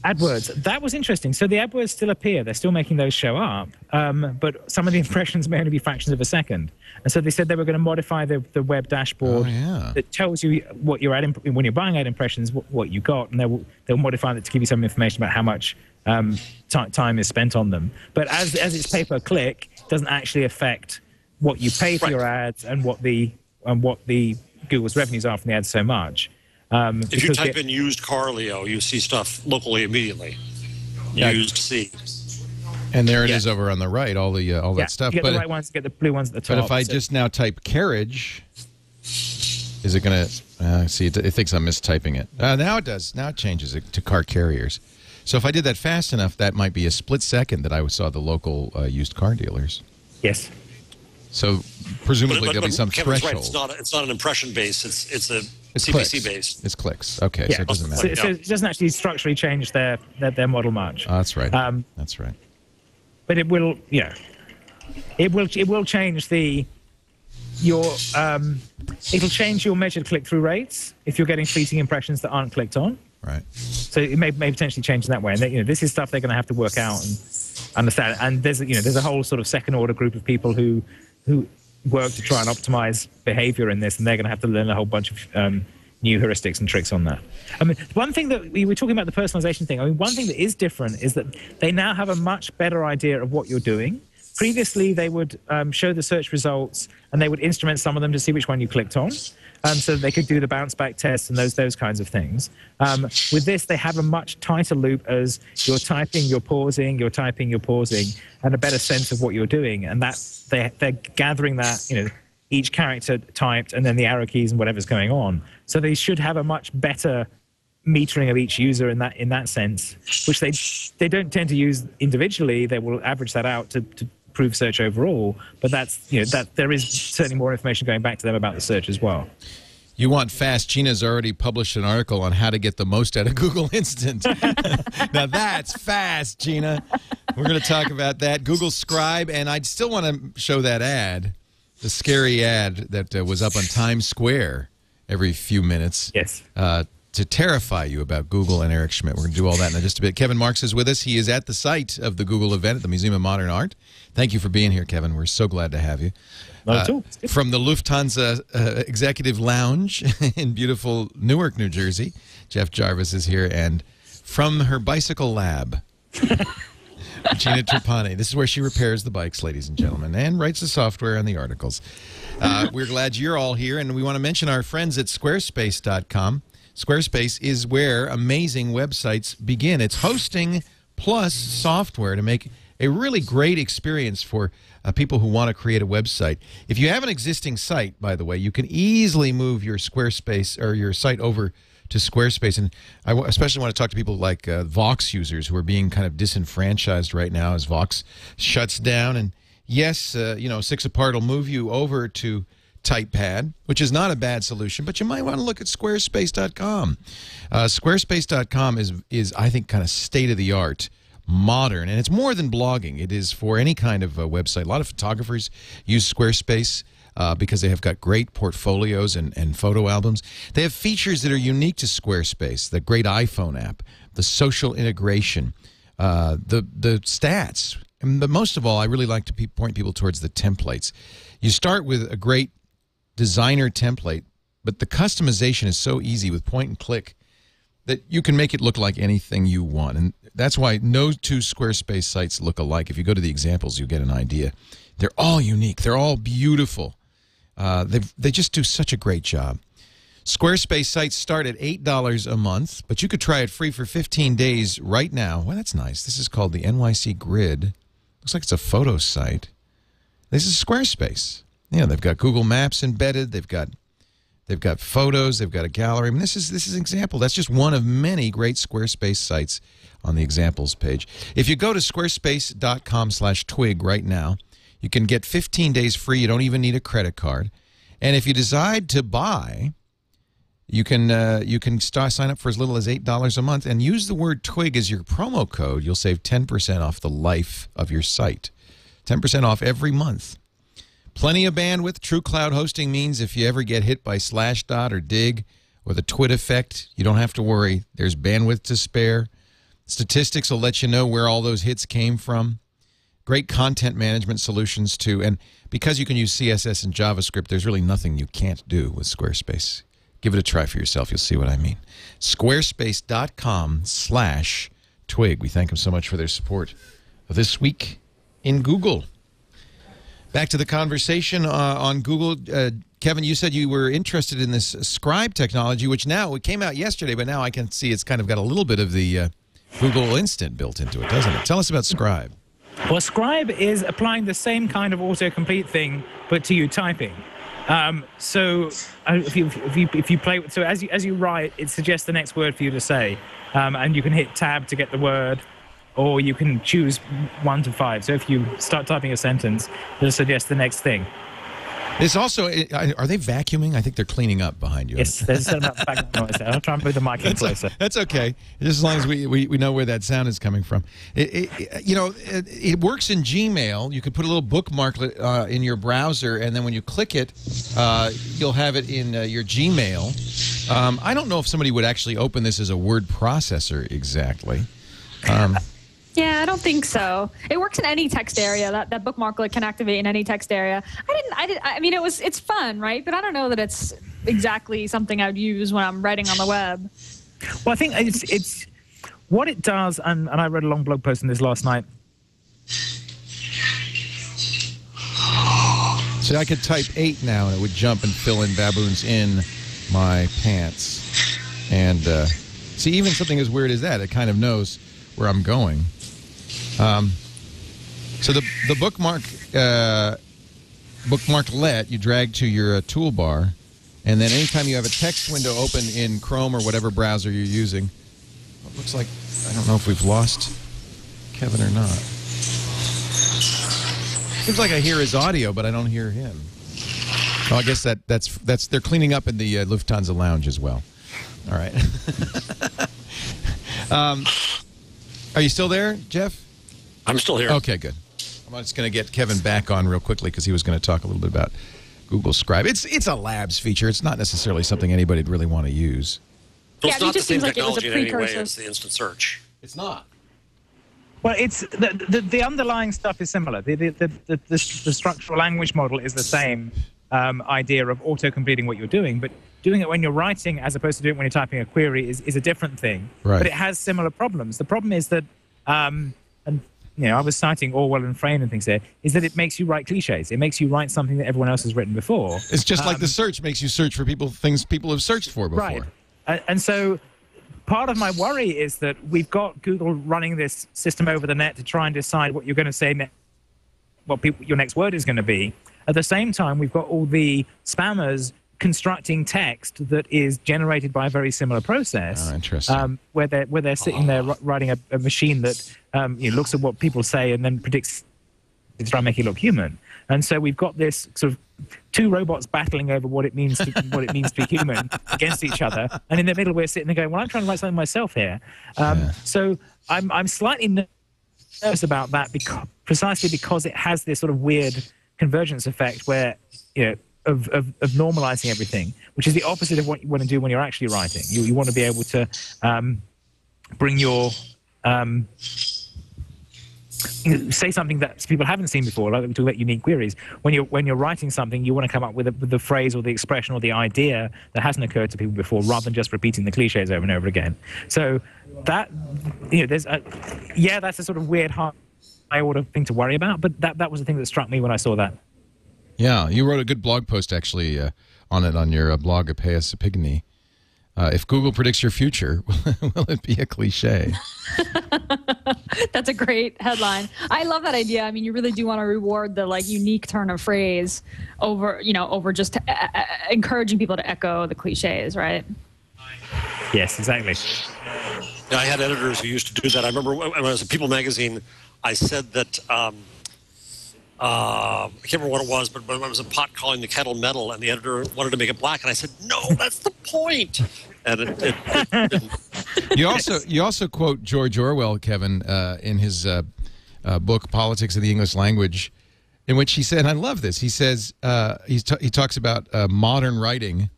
AdWords, that was interesting. So the AdWords still appear. They're still making those show up, but some of the impressions may only be fractions of a second. And so they said they were going to modify the web dashboard that tells you what your when you're buying ad impressions, what you got, and they'll modify that to give you some information about how much time is spent on them. But as it's pay per click, it doesn't actually affect what you pay for your ads and what the Google's revenues are from the ads so much. If you type in used car, Leo, you see stuff locally immediately. Used C. And there it is over on the right, all that stuff. You get the right ones, you get the blue ones at the top. But if I just now type carriage, is it going to see? It thinks I'm mistyping it. Now it does. Now it changes it to car carriers. So if I did that fast enough, that might be a split second that I saw the local used car dealers. Yes. So presumably there'll be some Kevin's threshold. right. It's not an impression base. It's a It's CPC clicks. based. It's clicks. Okay, Yeah. so it doesn't matter. So it doesn't actually structurally change their model much. Oh, that's right. That's right. But it will, it will change it'll change your measured click-through rates if you're getting fleeting impressions that aren't clicked on. Right. So it may potentially change in that way. And this is stuff they're going to have to work out and understand. And there's a whole sort of second-order group of people who work to try and optimize behavior in this, and they're going to have to learn a whole bunch of new heuristics and tricks on that. I mean, one thing that we were talking about, the personalization thing. I mean, one thing that is different is that they now have a much better idea of what you're doing. Previously, they would show the search results, and they would instrument some of them to see which one you clicked on, so that they could do the bounce back tests and those kinds of things. With this, they have a much tighter loop as you're typing, you're pausing, you're typing, you're pausing, and a better sense of what you're doing. And that they're gathering that, each character typed, and then the arrow keys and whatever's going on. So they should have a much better metering of each user in that sense, which they don't tend to use individually. They will average that out to improve search overall, but that there is certainly more information going back to them about the search as well. You want fast. Gina's already published an article on how to get the most out of Google Instant. Now that's fast, Gina. We're going to talk about that. Google Scribe, and I still want to show that ad, the scary ad that was up on Times Square every few minutes. Yes. To terrify you about Google and Eric Schmidt. We're going to do all that in just a bit. Kevin Marks is with us. He is at the site of the Google event at the Museum of Modern Art. Thank you for being here, Kevin. We're so glad to have you. From the Lufthansa Executive Lounge in beautiful Newark, New Jersey, Jeff Jarvis is here. And from her bicycle lab, Gina Trapani. This is where she repairs the bikes, ladies and gentlemen, and writes the software and the articles. We're glad you're all here, and we want to mention our friends at Squarespace.com. Squarespace is where amazing websites begin. It's hosting plus software to make a really great experience for people who want to create a website. If you have an existing site, by the way, you can easily move your Squarespace or your site over to Squarespace. And I especially want to talk to people like Vox users who are being kind of disenfranchised right now as Vox shuts down. And yes, 6 Apart will move you over to TypePad, which is not a bad solution, but you might want to look at Squarespace.com. Squarespace.com is, I think, kind of state-of-the-art, modern, and it's more than blogging. It is for any kind of website. A lot of photographers use Squarespace because they have got great portfolios and photo albums. They have features that are unique to Squarespace, the great iPhone app, the social integration, the stats. But most of all, I really like to point people towards the templates. You start with a great designer template, but the customization is so easy with point and click that you can make it look like anything you want. And that's why no two Squarespace sites look alike. If you go to the examples, you'll get an idea. They're all unique. They're all beautiful. They just do such a great job. Squarespace sites start at $8 a month, but you could try it free for 15 days right now. Well, that's nice. This is called the NYC Grid. Looks like it's a photo site. This is Squarespace. Yeah, they've got Google Maps embedded. They've got photos. They've got a gallery. I mean, this is an example. That's just one of many great Squarespace sites on the examples page. If you go to squarespace.com/twig right now, you can get 15 days free. You don't even need a credit card. And if you decide to buy, you can sign up for as little as $8 a month and use the word twig as your promo code. You'll save 10% off the life of your site. 10% off every month. Plenty of bandwidth. True cloud hosting means if you ever get hit by Slashdot or Dig or the TWiT effect, you don't have to worry. There's bandwidth to spare. Statistics will let you know where all those hits came from. Great content management solutions, too. And because you can use CSS and JavaScript, there's really nothing you can't do with Squarespace. Give it a try for yourself. You'll see what I mean. Squarespace.com/twig. We thank them so much for their support of This Week in Google. Back to the conversation on Google. Kevin, you said you were interested in this Scribe technology, which now, it came out yesterday, but now I can see it's kind of got a little bit of the Google Instant built into it, doesn't it? Tell us about Scribe. Well, Scribe is applying the same kind of autocomplete thing, but to you typing. So if you play, so as you write, it suggests the next word for you to say, and you can hit tab to get the word, or you can choose 1 to 5. So if you start typing a sentence, it'll suggest the next thing. There's also, are they vacuuming? I think they're cleaning up behind you. Yes, there's a background noise there. I'll try and move the mic in closer. That's okay, just as long as we know where that sound is coming from. It works in Gmail. You could put a little bookmark in your browser, and then when you click it, you'll have it in your Gmail. I don't know if somebody would actually open this as a word processor exactly. Yeah, I don't think so. It works in any text area. That bookmark can activate in any text area. I mean, it's fun, right? But I don't know that it's exactly something I'd use when I'm writing on the web. Well, I think it's what it does, and I read a long blog post on this last night. So I could type 8 now, and it would jump and fill in baboons in my pants. And see, even something as weird as that, it kind of knows where I'm going. So the bookmarklet you drag to your toolbar, and then anytime you have a text window open in Chrome or whatever browser you're using, it looks like, I don't know if we've lost Kevin or not. Seems like I hear his audio, but I don't hear him. Oh, I guess that's they're cleaning up in the Lufthansa lounge as well. All right. Are you still there, Jeff? I'm still here. Okay, good. I'm just going to get Kevin back on real quickly because he was going to talk a little bit about Google Scribe. It's a labs feature. It's not necessarily something anybody'd really want to use. So it's not the same like technology in any way as the instant search. It's not. Well, it's the underlying stuff is similar. The structural language model is the same idea of auto-completing what you're doing, but doing it when you're writing as opposed to doing it when you're typing a query is a different thing. Right. But it has similar problems. The problem is that, and I was citing Orwell and Frame and things there, is that it makes you write cliches. It makes you write something that everyone else has written before. It's just like the search makes you search for things people have searched for before. Right. And so part of my worry is that we've got Google running this system over the net to try and decide what you're going to say, what your next word is going to be. At the same time, we've got all the spammers constructing text that is generated by a very similar process. Oh, interesting. Where they're sitting there writing a machine that looks at what people say and then predicts to try and make it look human. And so we've got this sort of two robots battling over what it means to be human against each other. And in the middle, we're sitting there going, well, I'm trying to write something myself here. So I'm slightly nervous about that precisely because it has this sort of weird convergence effect where, of normalizing everything, which is the opposite of what you want to do when you're actually writing. You want to be able to bring your say something that people haven't seen before, like to let unique queries. When you're writing something, you want to come up with the phrase or the expression or the idea that hasn't occurred to people before, rather than just repeating the cliches over and over again. So that that's a sort of weird high order thing to worry about. But that was the thing that struck me when I saw that. Yeah, you wrote a good blog post actually on it on your blog at Payas Epigony. If Google predicts your future, will it be a cliche? That's a great headline. I love that idea. I mean, you really do want to reward the unique turn of phrase over just encouraging people to echo the cliches, right? Yes, exactly. Yeah, I had editors who used to do that. I remember when I was at People magazine, I said that I can't remember what it was, but when it was a pot calling the kettle metal, and the editor wanted to make it black, and I said, "No, that's the point." And it didn't. You also quote George Orwell, Kevin, in his book Politics of the English Language, in which he said, and I love this. He says he talks about modern writing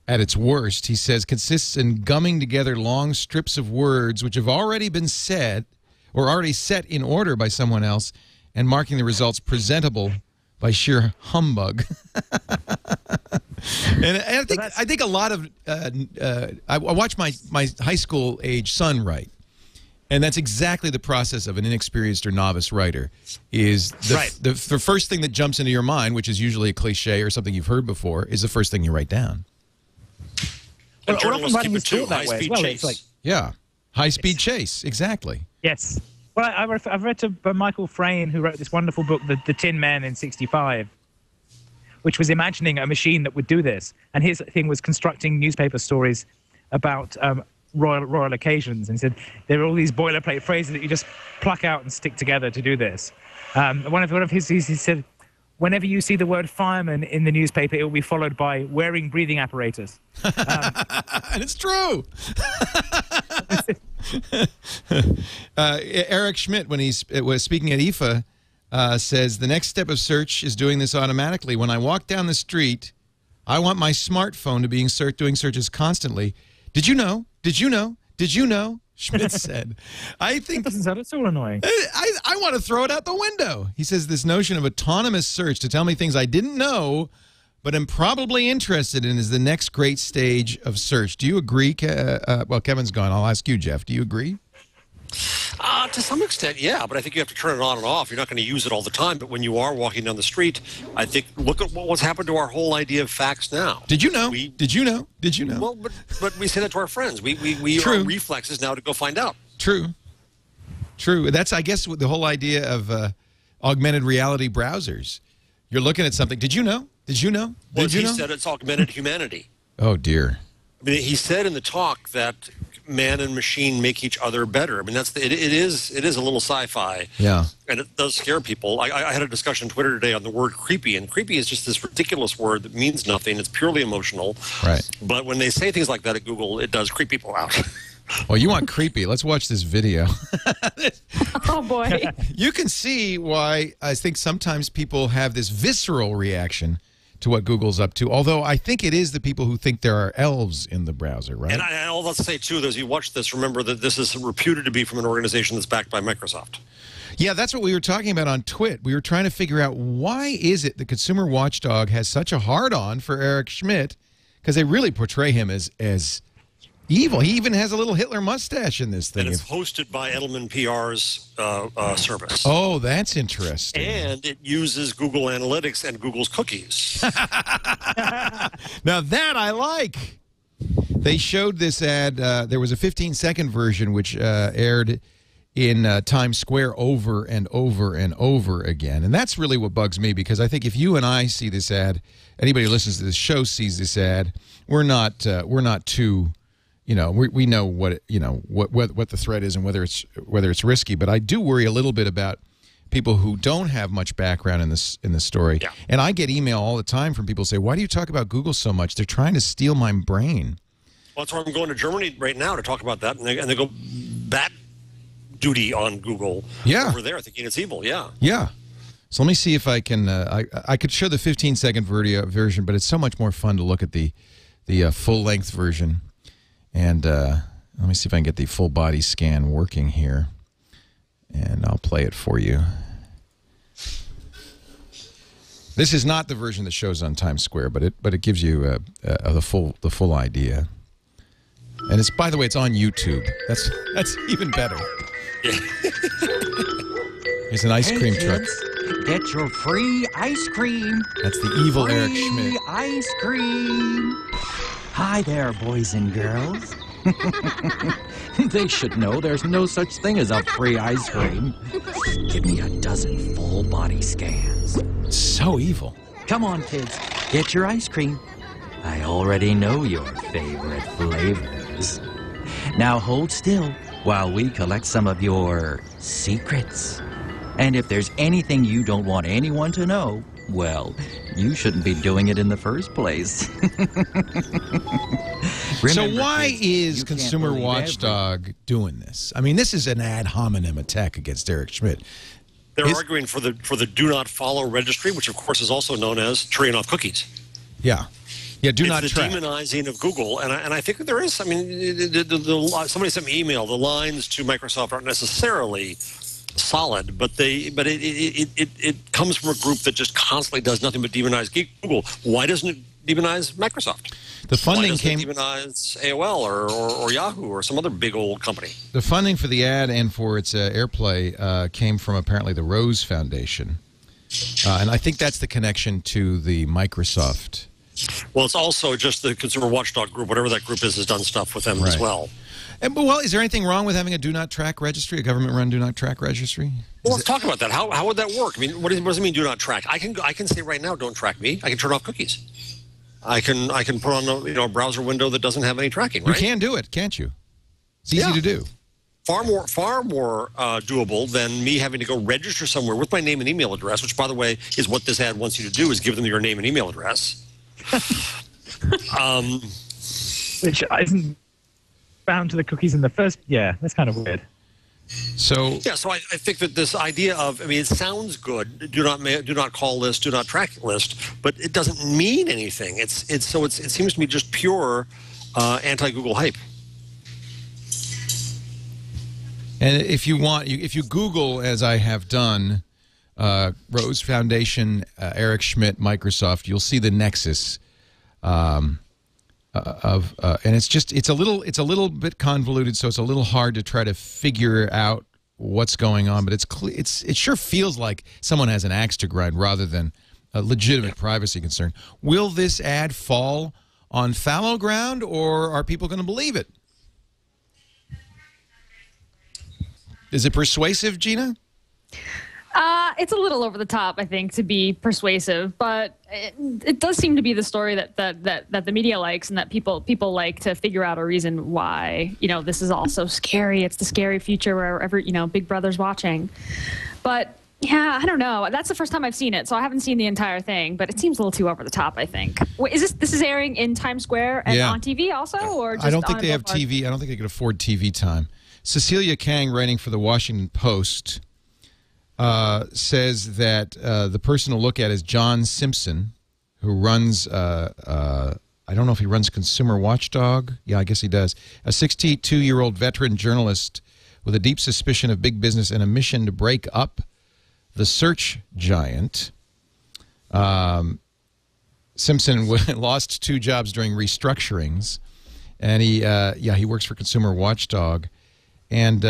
at its worst. He says consists in gumming together long strips of words which have already been said or already set in order by someone else, and marking the results presentable by sheer humbug. And I think a lot of I watch my high school age son write, and that's exactly the process of an inexperienced or novice writer. Is the first thing that jumps into your mind, which is usually a cliche or something you've heard before, is the first thing you write down. And journalists keep it too. High-speed chase. Yeah, high-speed chase. Exactly. Yes. Well, I've read by Michael Frayn, who wrote this wonderful book, The Tin Man in '65, which was imagining a machine that would do this. And his thing was constructing newspaper stories about royal occasions. And he said there are all these boilerplate phrases that you just pluck out and stick together to do this. One of his, he said, whenever you see the word fireman in the newspaper, it will be followed by wearing breathing apparatus. And it's true. Eric Schmidt, when he was speaking at IFA, says, the next step of search is doing this automatically. When I walk down the street, I want my smartphone to be doing searches constantly. Did you know? Did you know? Did you know? Schmidt said. I think that doesn't sound at all annoying. I want to throw it out the window. He says this notion of autonomous search to tell me things I didn't know but am probably interested in is the next great stage of search. Do you agree? Well, Kevin's gone. I'll ask you, Jeff. Do you agree? To some extent, yeah, but I think you have to turn it on and off. You're not going to use it all the time, but when you are walking down the street, I think, look at what's happened to our whole idea of facts now. Did you know? Did you know? Did you know? Well, but we say that to our friends. We True. are reflexes now to go find out. True. True. That's, I guess, the whole idea of augmented reality browsers. You're looking at something. Did you know? Did you know? Well, Did you he know? said it's augmented humanity. Oh, dear. I mean, he said in the talk that man and machine make each other better. I mean, it is a little sci-fi. Yeah. And it does scare people. I had a discussion on Twitter today on the word creepy, and creepy is just this ridiculous word that means nothing. It's purely emotional. Right. But when they say things like that at Google, it does creep people out. Well, you want creepy. Let's watch this video. Oh, boy. You can see why I think sometimes people have this visceral reaction to what Google's up to, although I think it is the people who think there are elves in the browser, right? And I'll let's say, too, that as you watch this, remember that this is reputed to be from an organization that's backed by Microsoft. Yeah, that's what we were talking about on TWiT. We were trying to figure out why is it the Consumer Watchdog has such a hard-on for Eric Schmidt, because they really portray him as evil. He even has a little Hitler mustache in this thing. And it's hosted by Edelman PR's service. Oh, that's interesting. And it uses Google Analytics and Google's cookies. Now that I like. They showed this ad. There was a 15-second version which aired in Times Square over and over and over again. And that's really what bugs me, because I think if you and I see this ad, anybody who listens to this show sees this ad, we're not too... You know, we know what what the threat is and whether it's risky. But I do worry a little bit about people who don't have much background in this story. Yeah. And I get email all the time from people who say, "Why do you talk about Google so much? They're trying to steal my brain." Well, that's why I'm going to Germany right now to talk about that, and they go bat duty on Google. Yeah. Over there, thinking it's evil. Yeah. Yeah. So let me see if I can. I could show the 15-second version, but it's so much more fun to look at the full-length version. And let me see if I can get the full body scan working here. And I'll play it for you. This is not the version that shows on Times Square, but it gives you the full idea. And it's, by the way, it's on YouTube. That's even better. Here's an ice cream truck. Get your free ice cream. That's the evil Eric Schmidt. Free ice cream. Hi there, boys and girls. They should know there's no such thing as a free ice cream. Give me a dozen full body scans. So evil. Come on, kids. Get your ice cream. I already know your favorite flavors. Now hold still while we collect some of your secrets. And if there's anything you don't want anyone to know, well, you shouldn't be doing it in the first place. So why is Consumer Watchdog doing this? I mean, this is an ad hominem attack against Eric Schmidt. They're arguing for the Do Not Follow registry, which of course is also known as turning off cookies. Yeah. Yeah, do not track. It's the demonizing of Google, and I think that there is. I mean, somebody sent me an email. The lines to Microsoft aren't necessarily solid, but it comes from a group that just constantly does nothing but demonize Google. Why doesn't it demonize Microsoft? The funding Why doesn't it demonize AOL or Yahoo or some other big old company? The funding for the ad and for its airplay came from apparently the Rose Foundation, and I think that's the connection to the Microsoft Well, it's also just the Consumer Watchdog group, whatever that group is, has done stuff with them as well. And, well, is there anything wrong with having a do not track registry, a government-run do not track registry? Well, let's talk about that. How would that work? I mean, what does it mean do not track? I can say right now, don't track me. I can turn off cookies. I can put on a browser window that doesn't have any tracking. Right? You can do it, can't you? It's easy to do. Far more doable than me having to go register somewhere with my name and email address, which, by the way, is what this ad wants you to do, is give them your name and email address. Which isn't bound to the cookies in the first. Yeah, that's kind of weird. So I think that this idea of, I mean, it sounds good. Do not call list, do not track list, but it doesn't mean anything. It seems to me just pure anti-Google hype. And if you Google, as I have done, Rose Foundation, Eric Schmidt, Microsoft, you'll see the nexus and it's a little bit convoluted, so it's a little hard to try to figure out what's going on. But it sure feels like someone has an axe to grind rather than a legitimate privacy concern. Will this ad fall on fallow ground, or are people going to believe it? Is it persuasive, Gina? It's a little over the top, I think, to be persuasive, but it does seem to be the story that the media likes, and that people like to figure out a reason why this is all so scary. It's the scary future where Big Brother's watching. But yeah, I don't know. That's the first time I've seen it, so I haven't seen the entire thing. But it seems a little too over the top, I think. Wait, this is airing in Times Square and on TV also, or just I don't think they have TV. I don't think they can afford TV time. Cecilia Kang, writing for the Washington Post, says that the person to look at is John Simpson, who runs, I don't know if he runs Consumer Watchdog. Yeah, I guess he does. A 62-year-old veteran journalist with a deep suspicion of big business and a mission to break up the search giant. Simpson lost 2 jobs during restructurings, and he works for Consumer Watchdog. And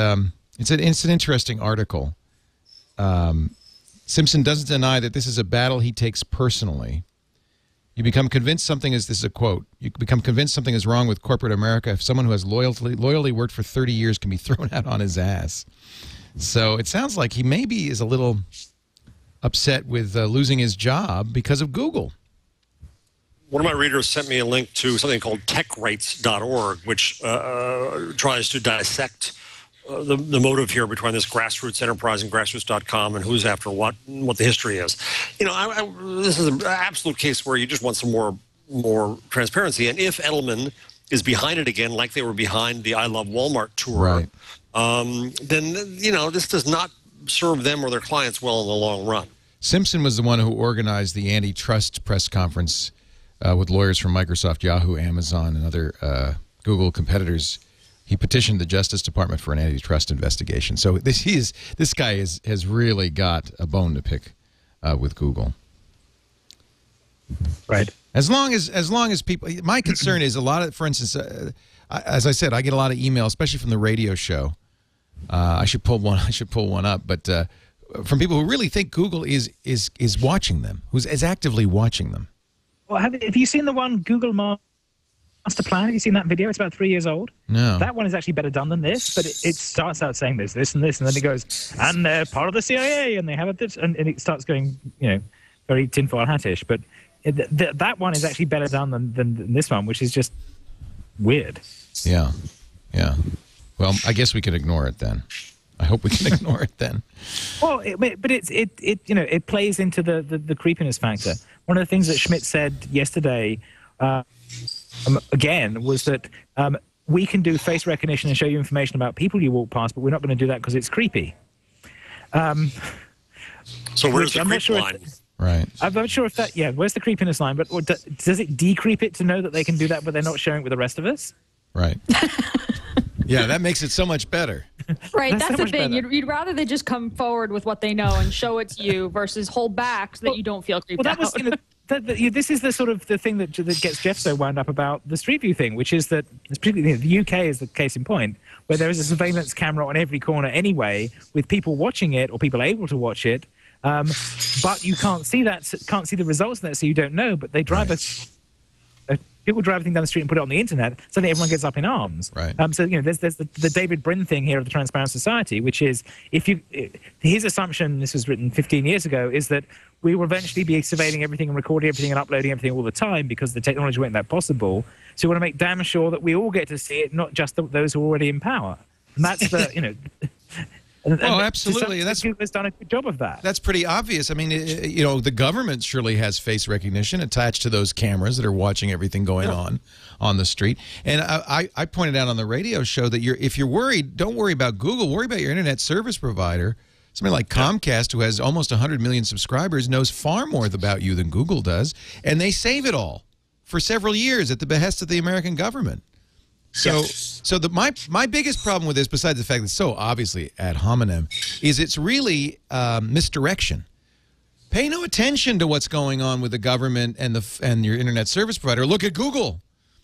it's an interesting article. Simpson doesn't deny that this is a battle he takes personally. You become convinced something is, this is a quote, you become convinced something is wrong with corporate America if someone who has loyally worked for 30 years can be thrown out on his ass. So it sounds like he maybe is a little upset with losing his job because of Google. One of my readers sent me a link to something called techrights.org, which tries to dissect the motive here between this grassroots enterprise and grassroots.com and who's after what the history is. This is an absolute case where you just want some more transparency. And if Edelman is behind it again, like they were behind the I Love Walmart tour, then this does not serve them or their clients well in the long run. Simpson was the one who organized the antitrust press conference with lawyers from Microsoft, Yahoo, Amazon, and other Google competitors. He petitioned the Justice Department for an antitrust investigation. So this guy has really got a bone to pick with Google. Right. As long as people, my concern is a lot of, for instance, as I said, I get a lot of email, especially from the radio show. I should pull one up, but from people who really think Google is watching them, is actively watching them. Well, have you seen the one Google Master Plan? Have you seen that video? It's about 3 years old. No. That one is actually better done than this, but it starts out saying this, and this, and then it goes, and they're part of the CIA, and they have this, and it starts going, very tinfoil hattish. But that one is actually better done than this one, which is just weird. Yeah. Well, I guess we could ignore it then. I hope we can ignore it then. Well, but it plays into the creepiness factor. One of the things that Schmidt said yesterday, again, was that we can do face recognition and show you information about people you walk past, but we're not going to do that because it's creepy. So where's the creep line? Right. I'm not sure if that. Yeah, where's the creepiness line? But does it decreep it to know that they can do that, but they're not sharing it with the rest of us? Right. Yeah, that makes it so much better. Right, that's the thing. You'd rather they just come forward with what they know and show it to you versus hold back so that you don't feel creeped out. This is the sort of the thing that gets Jeff so wound up about the Street View thing, which is that, particularly the UK is the case in point, where there is a surveillance camera on every corner anyway, with people watching it or people able to watch it, but you can't see the results of that, so you don't know. But they drive us people drive everything down the street and put it on the internet, suddenly everyone gets up in arms. Right. So, you know, there's the David Brin thing here of the Transparent Society, which is his assumption, this was written 15 years ago, is that we will eventually be surveilling everything and recording everything and uploading everything all the time because the technology won't that possible. So we want to make damn sure that we all get to see it, not just those who are already in power. And that's the, you know... Well, absolutely. That's Google's done a good job of that. That's pretty obvious. I mean, you know, the government surely has face recognition attached to those cameras that are watching everything going on the street. And I pointed out on the radio show that if you're worried, don't worry about Google. Worry about your internet service provider. Somebody like Comcast, who has almost 100 million subscribers, knows far more about you than Google does, and they save it all for several years at the behest of the American government. So, my biggest problem with this, besides the fact that it's so obviously ad hominem, is it's really misdirection. Pay no attention to what's going on with the government and your internet service provider. Look at Google.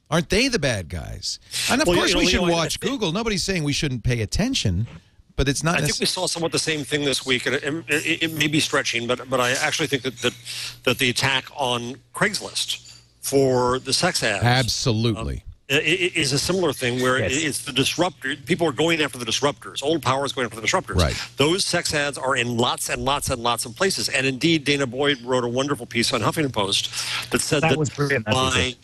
Aren't they the bad guys? And of course we should watch Google. Nobody's saying we shouldn't pay attention, but it's not. I think we saw somewhat the same thing this week, and it may be stretching, but I actually think that the attack on Craigslist for the sex ads absolutely. It is a similar thing where it's the disruptor. People are going after the disruptors. Old power is going after the disruptors. Right. Those sex ads are in lots and lots and lots of places. And indeed, Dana Boyd wrote a wonderful piece on Huffington Post that said that was brilliant. by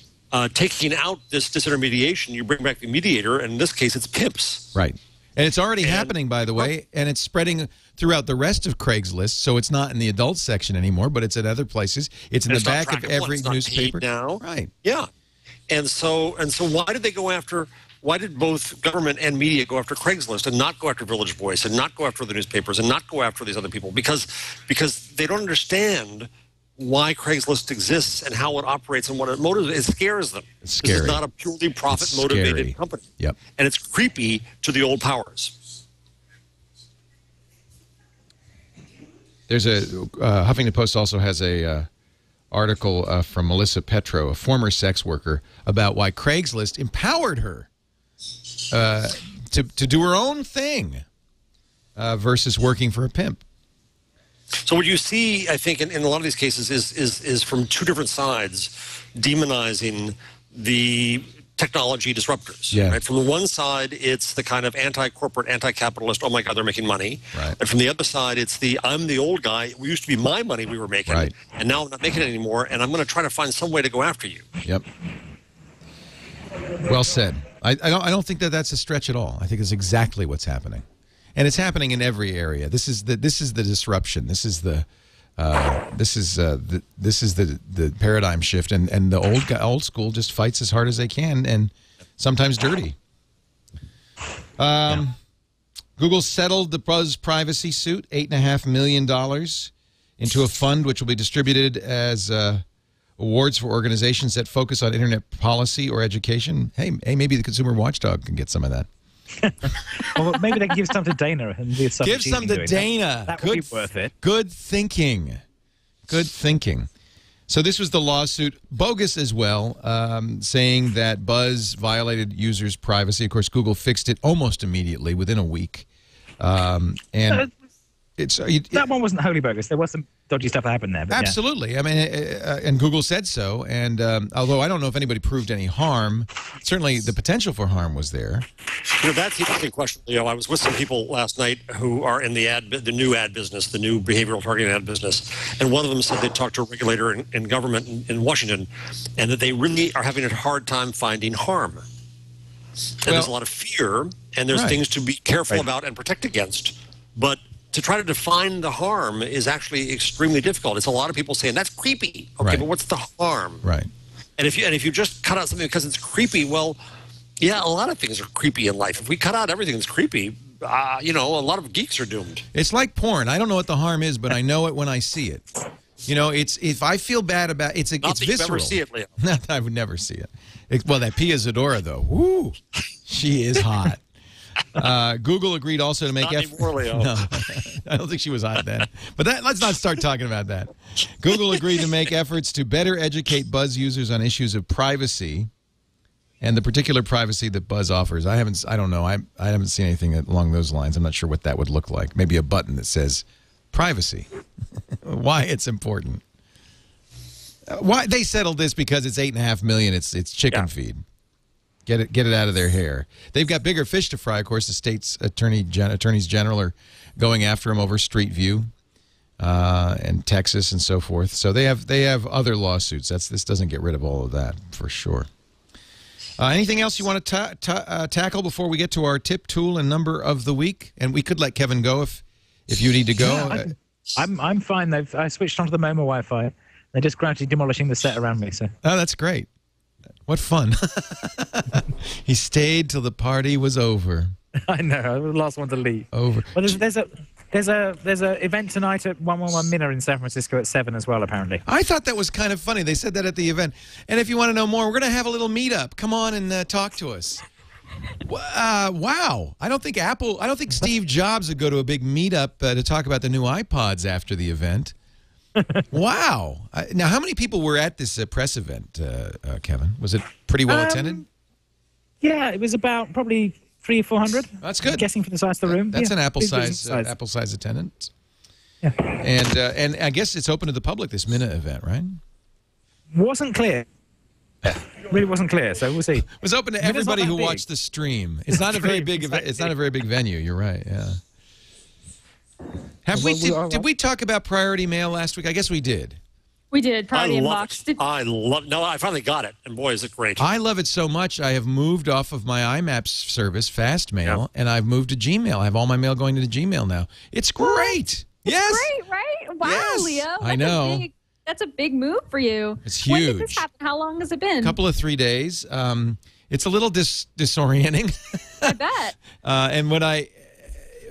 taking out this disintermediation, you bring back the mediator, and in this case, it's pimps. Right. And it's already happening, by the way, and it's spreading throughout the rest of Craigslist. So it's not in the adult section anymore, but it's in other places. It's in the back of every newspaper. Now. Right. Yeah. And so why did they go after? Why did both government and media go after Craigslist and not go after Village Voice and not go after the newspapers and not go after these other people? Because they don't understand why Craigslist exists and how it operates and what it motivates. It scares them. It's scary. This is not a purely profit-motivated company. Yep. And it's creepy to the old powers. There's a Huffington Post also has a article from Melissa Petro, a former sex worker, about why Craigslist empowered her to do her own thing versus working for a pimp. So what you see, I think, in a lot of these cases is from two different sides demonizing the technology disruptors. Yeah. Right? From the one side, it's the kind of anti-corporate, anti-capitalist, oh my God, they're making money. Right. And from the other side, it's the I'm the old guy. It used to be my money we were making, right. And now I'm not making it anymore, and I'm going to try to find some way to go after you. Yep. Well said. I don't think that's a stretch at all. I think it's exactly what's happening. And it's happening in every area. This is the disruption. This is the paradigm shift, and the old school just fights as hard as they can, and sometimes dirty. Google settled the Buzz privacy suit, $8.5 million, into a fund which will be distributed as awards for organizations that focus on internet policy or education. Hey, maybe the Consumer Watchdog can get some of that. Well, maybe they can give some to Dana and give some to Dana. That would be worth it. Good thinking. Good thinking. So this was the lawsuit, bogus as well, saying that Buzz violated users' privacy. Of course, Google fixed it almost immediately, within a week. And that one wasn't wholly bogus. There was some dodgy stuff that happened there. But absolutely. Yeah. I mean, and Google said so. And although I don't know if anybody proved any harm, certainly the potential for harm was there. You know, that's the interesting question. You know, I was with some people last night who are in the new ad business, the new behavioral targeting ad business, and one of them said they talked to a regulator in government in Washington, and that they really are having a hard time finding harm. And there's a lot of fear, and there's things to be careful about and protect against, but to try to define the harm is actually extremely difficult. It's a lot of people saying that's creepy. Okay, but what's the harm? Right. And if you just cut out something because it's creepy, well, yeah, a lot of things are creepy in life. If we cut out everything that's creepy, you know, a lot of geeks are doomed. It's like porn. I don't know what the harm is, but I know it when I see it. You know, it's if I feel bad about it's Not that visceral. You ever see it, Leo. Not that I would never see it. Well, that Pia Zadora though, woo, she is hot. Google agreed also to make efforts. No, I don't think she was hot then. But let's not start talking about that. Google agreed to make efforts to better educate Buzz users on issues of privacy and the particular privacy that Buzz offers. I don't know. I haven't seen anything along those lines. I'm not sure what that would look like. Maybe a button that says privacy. Why it's important. Why they settled this because it's $8.5 million. It's chicken feed. Get it out of their hair. They've got bigger fish to fry. Of course, the state's attorneys general are going after them over Street View and Texas and so forth. So they have other lawsuits. This doesn't get rid of all of that for sure. Anything else you want to tackle before we get to our tip, tool, and number of the week? And we could let Kevin go if you need to go. Yeah, I'm fine. I switched onto the MoMA Wi-Fi. They're just gradually demolishing the set around me. So. Oh, that's great. What fun. He stayed till the party was over. I know. I was the last one to leave. Over. Well, there's a event tonight at 111 Minna in San Francisco at 7 as well, apparently. I thought that was kind of funny. They said that at the event. And if you want to know more, we're going to have a little meetup. Come on and talk to us. Wow. I don't think Steve Jobs would go to a big meetup to talk about the new iPods after the event. Wow. Now, how many people were at this press event, Kevin? Was it pretty well attended? Yeah, it was about probably 300 or 400. That's good. I'm guessing for the size of the room. That's an Apple size attendance. Yeah. And I guess it's open to the public, this Minna event, right? Wasn't clear. Really wasn't clear, so we'll see. It was open to everybody who watched the stream. It's not a very big event. It's not a very big venue. You're right. Yeah. Did we talk about priority mail last week? I guess we did. We did. Priority inbox. I finally got it, and boy, is it great. I love it so much. I have moved off of my IMAP service, Fast Mail, and I've moved to Gmail. I have all my mail going to the Gmail now. It's great. Yes. Great, right? Wow, yes. Leo. I know. That's a big move for you. It's huge. When did this happen? How long has it been? A couple of 3 days. It's a little disorienting. I bet. And when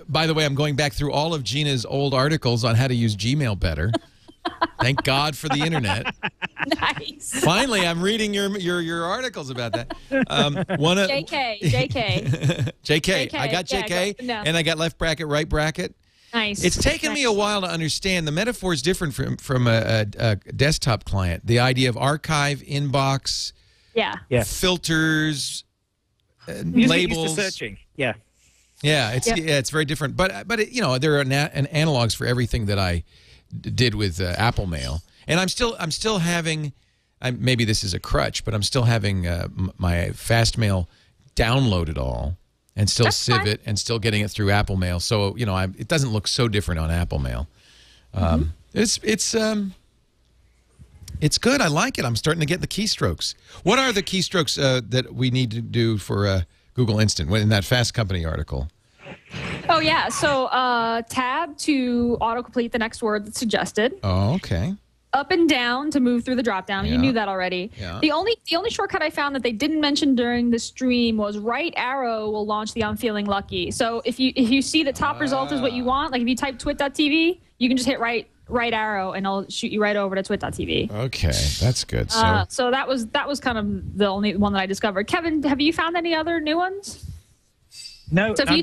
by the way, I'm going back through all of Gina's old articles on how to use Gmail better. Thank God for the internet. Nice. Finally, I'm reading your articles about that. JK. JK. I got JK, and I got left bracket, right bracket. Nice. It's taken me a while to understand. The metaphor is different from a desktop client. The idea of archive, inbox, filters, labels. Used to searching. Yeah. Yeah, it's very different. But there are analogs for everything that I did with Apple Mail, and I'm still having. Maybe this is a crutch, but I'm still having my Fast Mail download it all, and still sieve it, and still getting it through Apple Mail. So it doesn't look so different on Apple Mail. It's good. I like it. I'm starting to get the keystrokes. What are the keystrokes that we need to do for Google Instant in that Fast Company article? Oh, yeah. So tab to autocomplete the next word that's suggested. Oh, okay. Up and down to move through the drop down. Yeah. You knew that already. Yeah. The only shortcut I found that they didn't mention during the stream was right arrow will launch the I'm feeling lucky. So if you see the top result is what you want, like if you type twit.tv, you can just hit right arrow and it'll shoot you right over to twit.tv. Okay, that's good. So that was kind of the only one that I discovered. Kevin, have you found any other new ones? No. So if you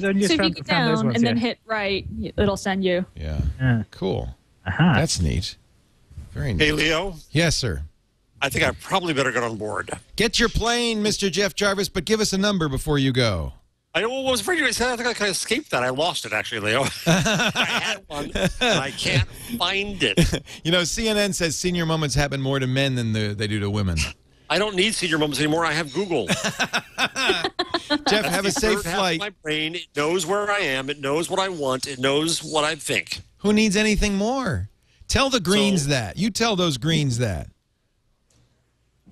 get down and then hit right, it'll send you. Yeah. Cool. That's neat. Very neat. Hey, Leo. Yes, sir. I think I probably better get on board. Get your plane, Mr. Jeff Jarvis, but give us a number before you go. I was afraid you said I think I kind of escaped that. I lost it, actually, Leo. I had one, and I can't find it. CNN says senior moments happen more to men than they do to women. I don't need senior moments anymore. I have Google. Jeff, have a safe flight. My brain, it knows where I am. It knows what I want. It knows what I think. Who needs anything more? Tell the greens that. You tell those greens that.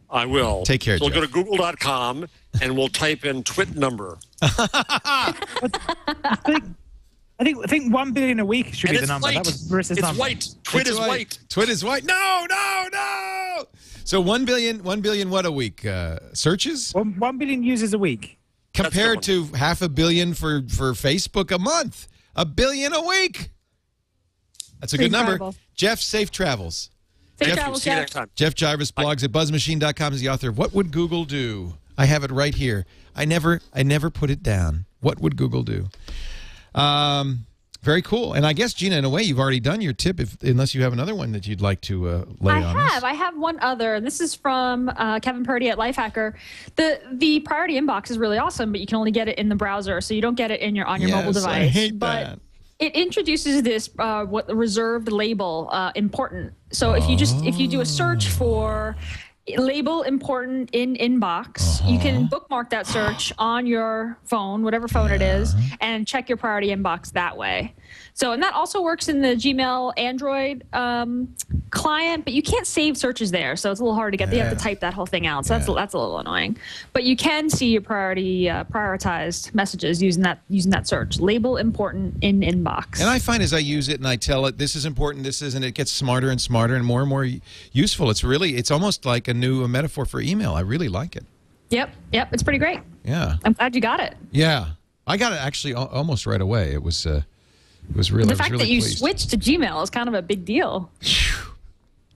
I will. Take care, So Jeff. we'll go to google.com and we'll type in twit number. I think 1 billion a week should be the number. White. That was Marissa's number. It's white. Twit is white. Twit is white. No. So 1 billion what a week? Searches? 1 billion users a week. Compared to 500 million for Facebook a month. 1 billion a week. That's a good number. Jeff, safe travels. Safe travels, See you next time. Jeff Jarvis blogs at buzzmachine.com is the author of What Would Google Do? I have it right here. I never put it down. What would Google do? Very cool. And I guess, Gina, in a way, you've already done your tip, unless you have another one that you'd like to lay on us. I have one other. This is from Kevin Purdy at Lifehacker. The priority inbox is really awesome, but you can only get it in the browser, so you don't get it on your mobile device. I hate but that. It introduces this what the reserved label important. So if you do a search for label important in inbox, you can bookmark that search on your phone, whatever phone it is, and check your priority inbox that way. So, and that also works in the Gmail Android client, but you can't save searches there, so it's a little hard to get. You have to type that whole thing out, so that's a little annoying. But you can see your prioritized messages using that search. Label important in inbox. And I find as I use it and I tell it this is important, this isn't, it gets smarter and smarter and more useful. It's almost like a new metaphor for email. I really like it. Yep, it's pretty great. Yeah. I'm glad you got it. Yeah, I got it actually almost right away. It was really the fact really that you pleased. switched to Gmail is kind of a big deal.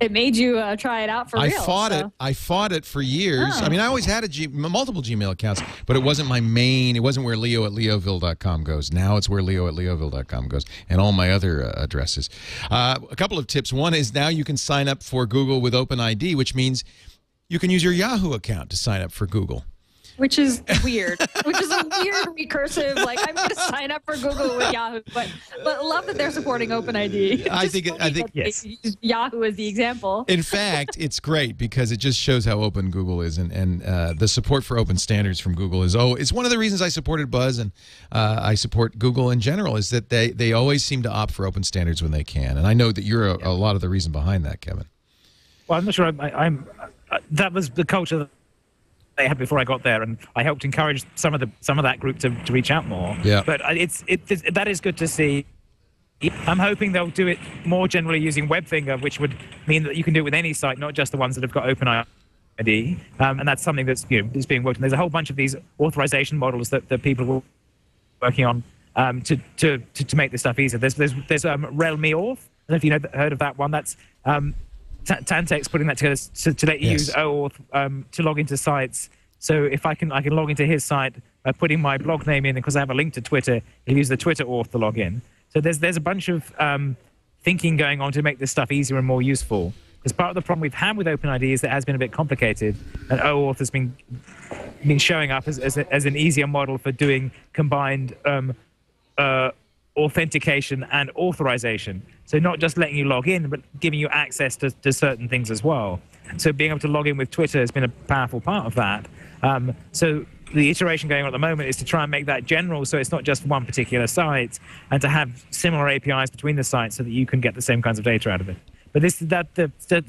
It made you try it out for real. I fought it for years. Oh. I mean, I always had multiple Gmail accounts, but it wasn't my main. It wasn't where leo@leoville.com goes. Now it's where leo@leoville.com goes, and all my other addresses. A couple of tips. One is now you can sign up for Google with OpenID, which means you can use your Yahoo account to sign up for Google. Which is weird. Which is a weird recursive, like, I'm going to sign up for Google with Yahoo. But love that they're supporting OpenID. I think yes. They use Yahoo as the example. In fact, it's great because it just shows how open Google is, and the support for open standards from Google is, it's one of the reasons I supported Buzz and I support Google in general, is that they always seem to opt for open standards when they can. And I know that you're a lot of the reason behind that, Kevin. Well, I'm not sure. That was the culture that they had before I got there, and I helped encourage some of that group to reach out more. Yeah. But that is good to see. I'm hoping they'll do it more generally using WebFinger, which would mean that you can do it with any site, not just the ones that have got OpenID. And that's something that's is being worked on. There's a whole bunch of these authorization models that people are working on to make this stuff easier. There's RelMeAuth. I don't know if you heard of that one. That's Tantek's putting that together to let you use OAuth to log into sites. So if I can log into his site by putting my blog name in, because I have a link to Twitter, he'll use the Twitter auth to log in. So there's a bunch of thinking going on to make this stuff easier and more useful. Because part of the problem we've had with OpenID is that it has been a bit complicated, and OAuth has been showing up as an easier model for doing combined authentication and authorization. So not just letting you log in, but giving you access to certain things as well. So being able to log in with Twitter has been a powerful part of that. So the iteration going on at the moment is to try and make that general, so it's not just one particular site, and to have similar APIs between the sites so that you can get the same kinds of data out of it. But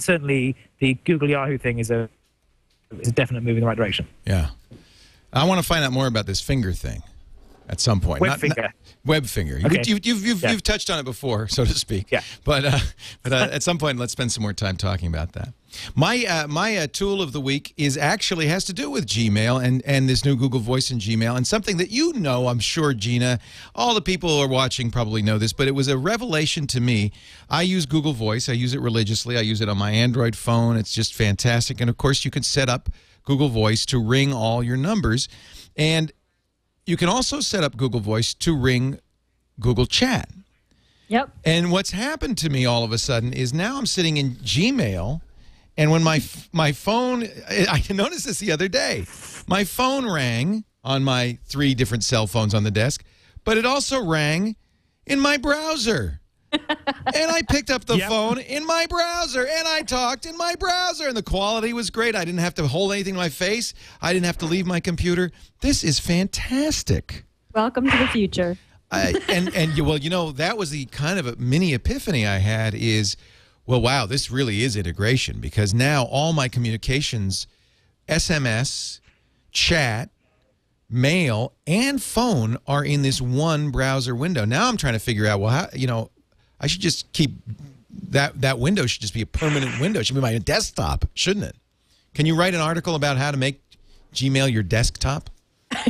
certainly the Google Yahoo thing is a definite move in the right direction. Yeah. I want to find out more about this finger thing at some point. WebFinger. WebFinger. Okay. You've touched on it before, so to speak. Yeah. But at some point, let's spend some more time talking about that. My tool of the week has to do with Gmail and this new Google Voice in Gmail, and something that I'm sure, Gina, all the people who are watching probably know this, but it was a revelation to me. I use Google Voice. I use it religiously. I use it on my Android phone. It's just fantastic. And, of course, you can set up Google Voice to ring all your numbers. And you can also set up Google Voice to ring Google Chat. Yep. And what's happened to me all of a sudden is now I'm sitting in Gmail, and when my phone, I noticed this the other day, my phone rang on my 3 different cell phones on the desk, but it also rang in my browser. And I picked up the phone in my browser, and I talked in my browser, and the quality was great. I didn't have to hold anything to my face. I didn't have to leave my computer. This is fantastic. Welcome to the future. That was the kind of a mini epiphany I had is, well, wow, this really is integration, because now all my communications, SMS, chat, mail, and phone are in this one browser window. Now I'm trying to figure out, well, how, I should just keep that window should just be a permanent window. It should be my desktop, shouldn't it? Can you write an article about how to make Gmail your desktop?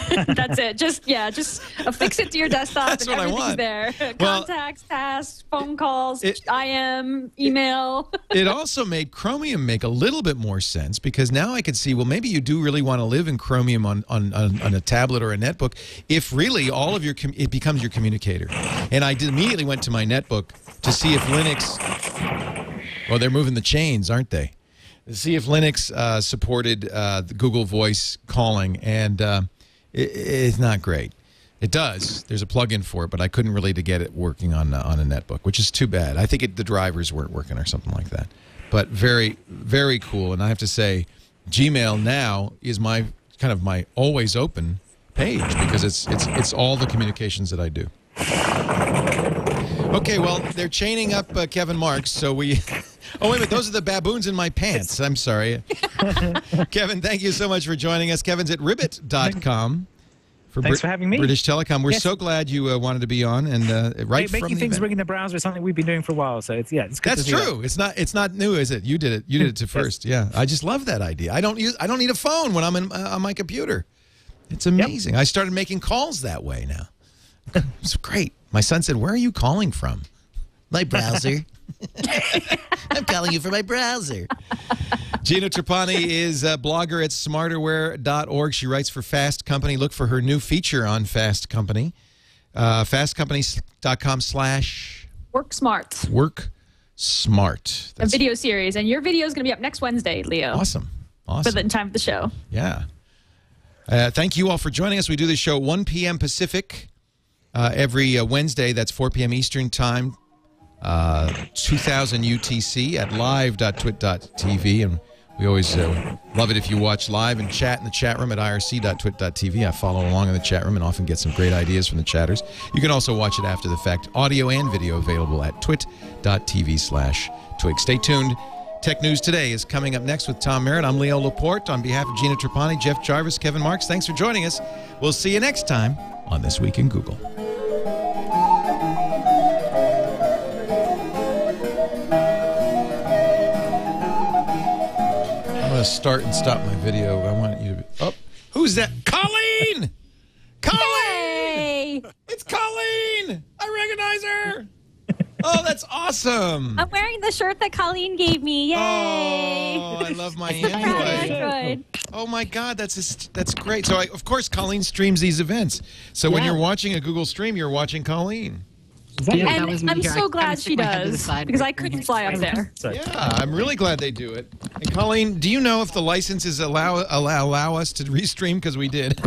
That's it. Just affix it to your desktop. That's and what I everything's want. there. Well, Contacts, tasks, phone calls, IM, email. It also made Chromium make a little bit more sense, because now I could see, well, maybe you do really want to live in Chromium on a tablet or a netbook if really all of it becomes your communicator. And I immediately went to my netbook to see if Linux, well, they're moving the chains, aren't they? To see if Linux supported the Google Voice calling, and it's not great. It does. There's a plug-in for it, but I couldn't really get it working on a netbook, which is too bad. I think the drivers weren't working or something like that. But very, very cool. And I have to say, Gmail now is my always open page because it's all the communications that I do. Okay, well, they're chaining up Kevin Marks, so we... Oh, wait a minute. Those are the baboons in my pants. I'm sorry. Kevin, thank you so much for joining us. Kevin's at ribbit.com. Thanks for having me. British Telecom. We're so glad you wanted to be on. And making things ring in the browser is something we've been doing for a while. So it's good. That's true. It's not new, is it? You did it. You did it first. Yeah. I just love that idea. I don't need a phone when I'm on my computer. It's amazing. Yep. I started making calls that way now. It's great. My son said, "Where are you calling from?" My browser. I'm calling you from my browser. Gina Trapani is a blogger at smarterware.org. She writes for Fast Company. Look for her new feature on Fast Company. fastcompany.com/Work Smart. Work Smart. A video series. And your video is going to be up next Wednesday, Leo. Awesome. For the time of the show. Yeah. Thank you all for joining us. We do this show 1 p.m. Pacific every Wednesday. That's 4 p.m. Eastern Time. 2000 UTC at live.twit.tv, and we always love it if you watch live and chat in the chat room at irc.twit.tv. I follow along in the chat room and often get some great ideas from the chatters. You can also watch it after the fact, audio and video available at twit.tv/twig. Stay tuned. Tech News Today is coming up next with Tom Merritt. I'm Leo Laporte. On behalf of Gina Trapani, Jeff Jarvis, Kevin Marks, thanks for joining us. We'll see you next time on This Week in Google. I'm going to start and stop my video. I want you to be... Oh, who's that? Colleen! Colleen! Hey! It's Colleen! I recognize her! Oh, that's awesome! I'm wearing the shirt that Colleen gave me. Yay! Oh, I love my Android. Oh my God, that's great. So, of course, Colleen streams these events. So when you're watching a Google stream, you're watching Colleen. Yeah, and I'm so glad she does, because I couldn't fly up there. Yeah, I'm really glad they do it. And Colleen, do you know if the licenses allow us to restream? Because we did.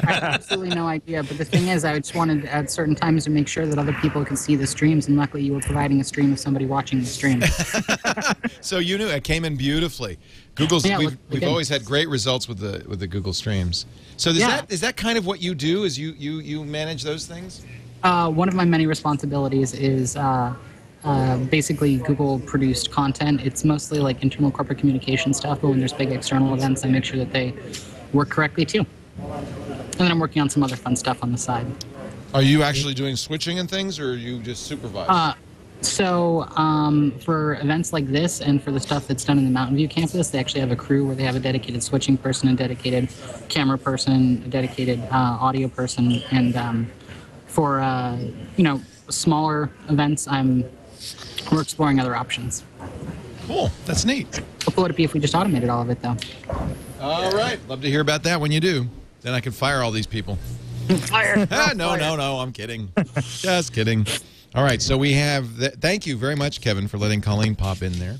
I have absolutely no idea, but the thing is, I just wanted at certain times to make sure that other people can see the streams, and luckily you were providing a stream of somebody watching the stream. So you knew it came in beautifully. Google's we've always had great results with the Google streams. So is that kind of what you do? Is you manage those things? One of my many responsibilities is basically Google-produced content. It's mostly like internal corporate communication stuff, but when there's big external events, I make sure that they work correctly too. And then I'm working on some other fun stuff on the side. Are you actually doing switching and things, or are you just supervise? For events like this and for the stuff that's done in the Mountain View campus, they actually have a crew where they have a dedicated switching person, a dedicated camera person, a dedicated audio person, and for smaller events, we're exploring other options. Cool, that's neat. How cool would it be if we just automated all of it, though? All right, love to hear about that when you do. Then I can fire all these people. Fire! No, I'm kidding. Just kidding. All right, so we have... Thank you very much, Kevin, for letting Colleen pop in there.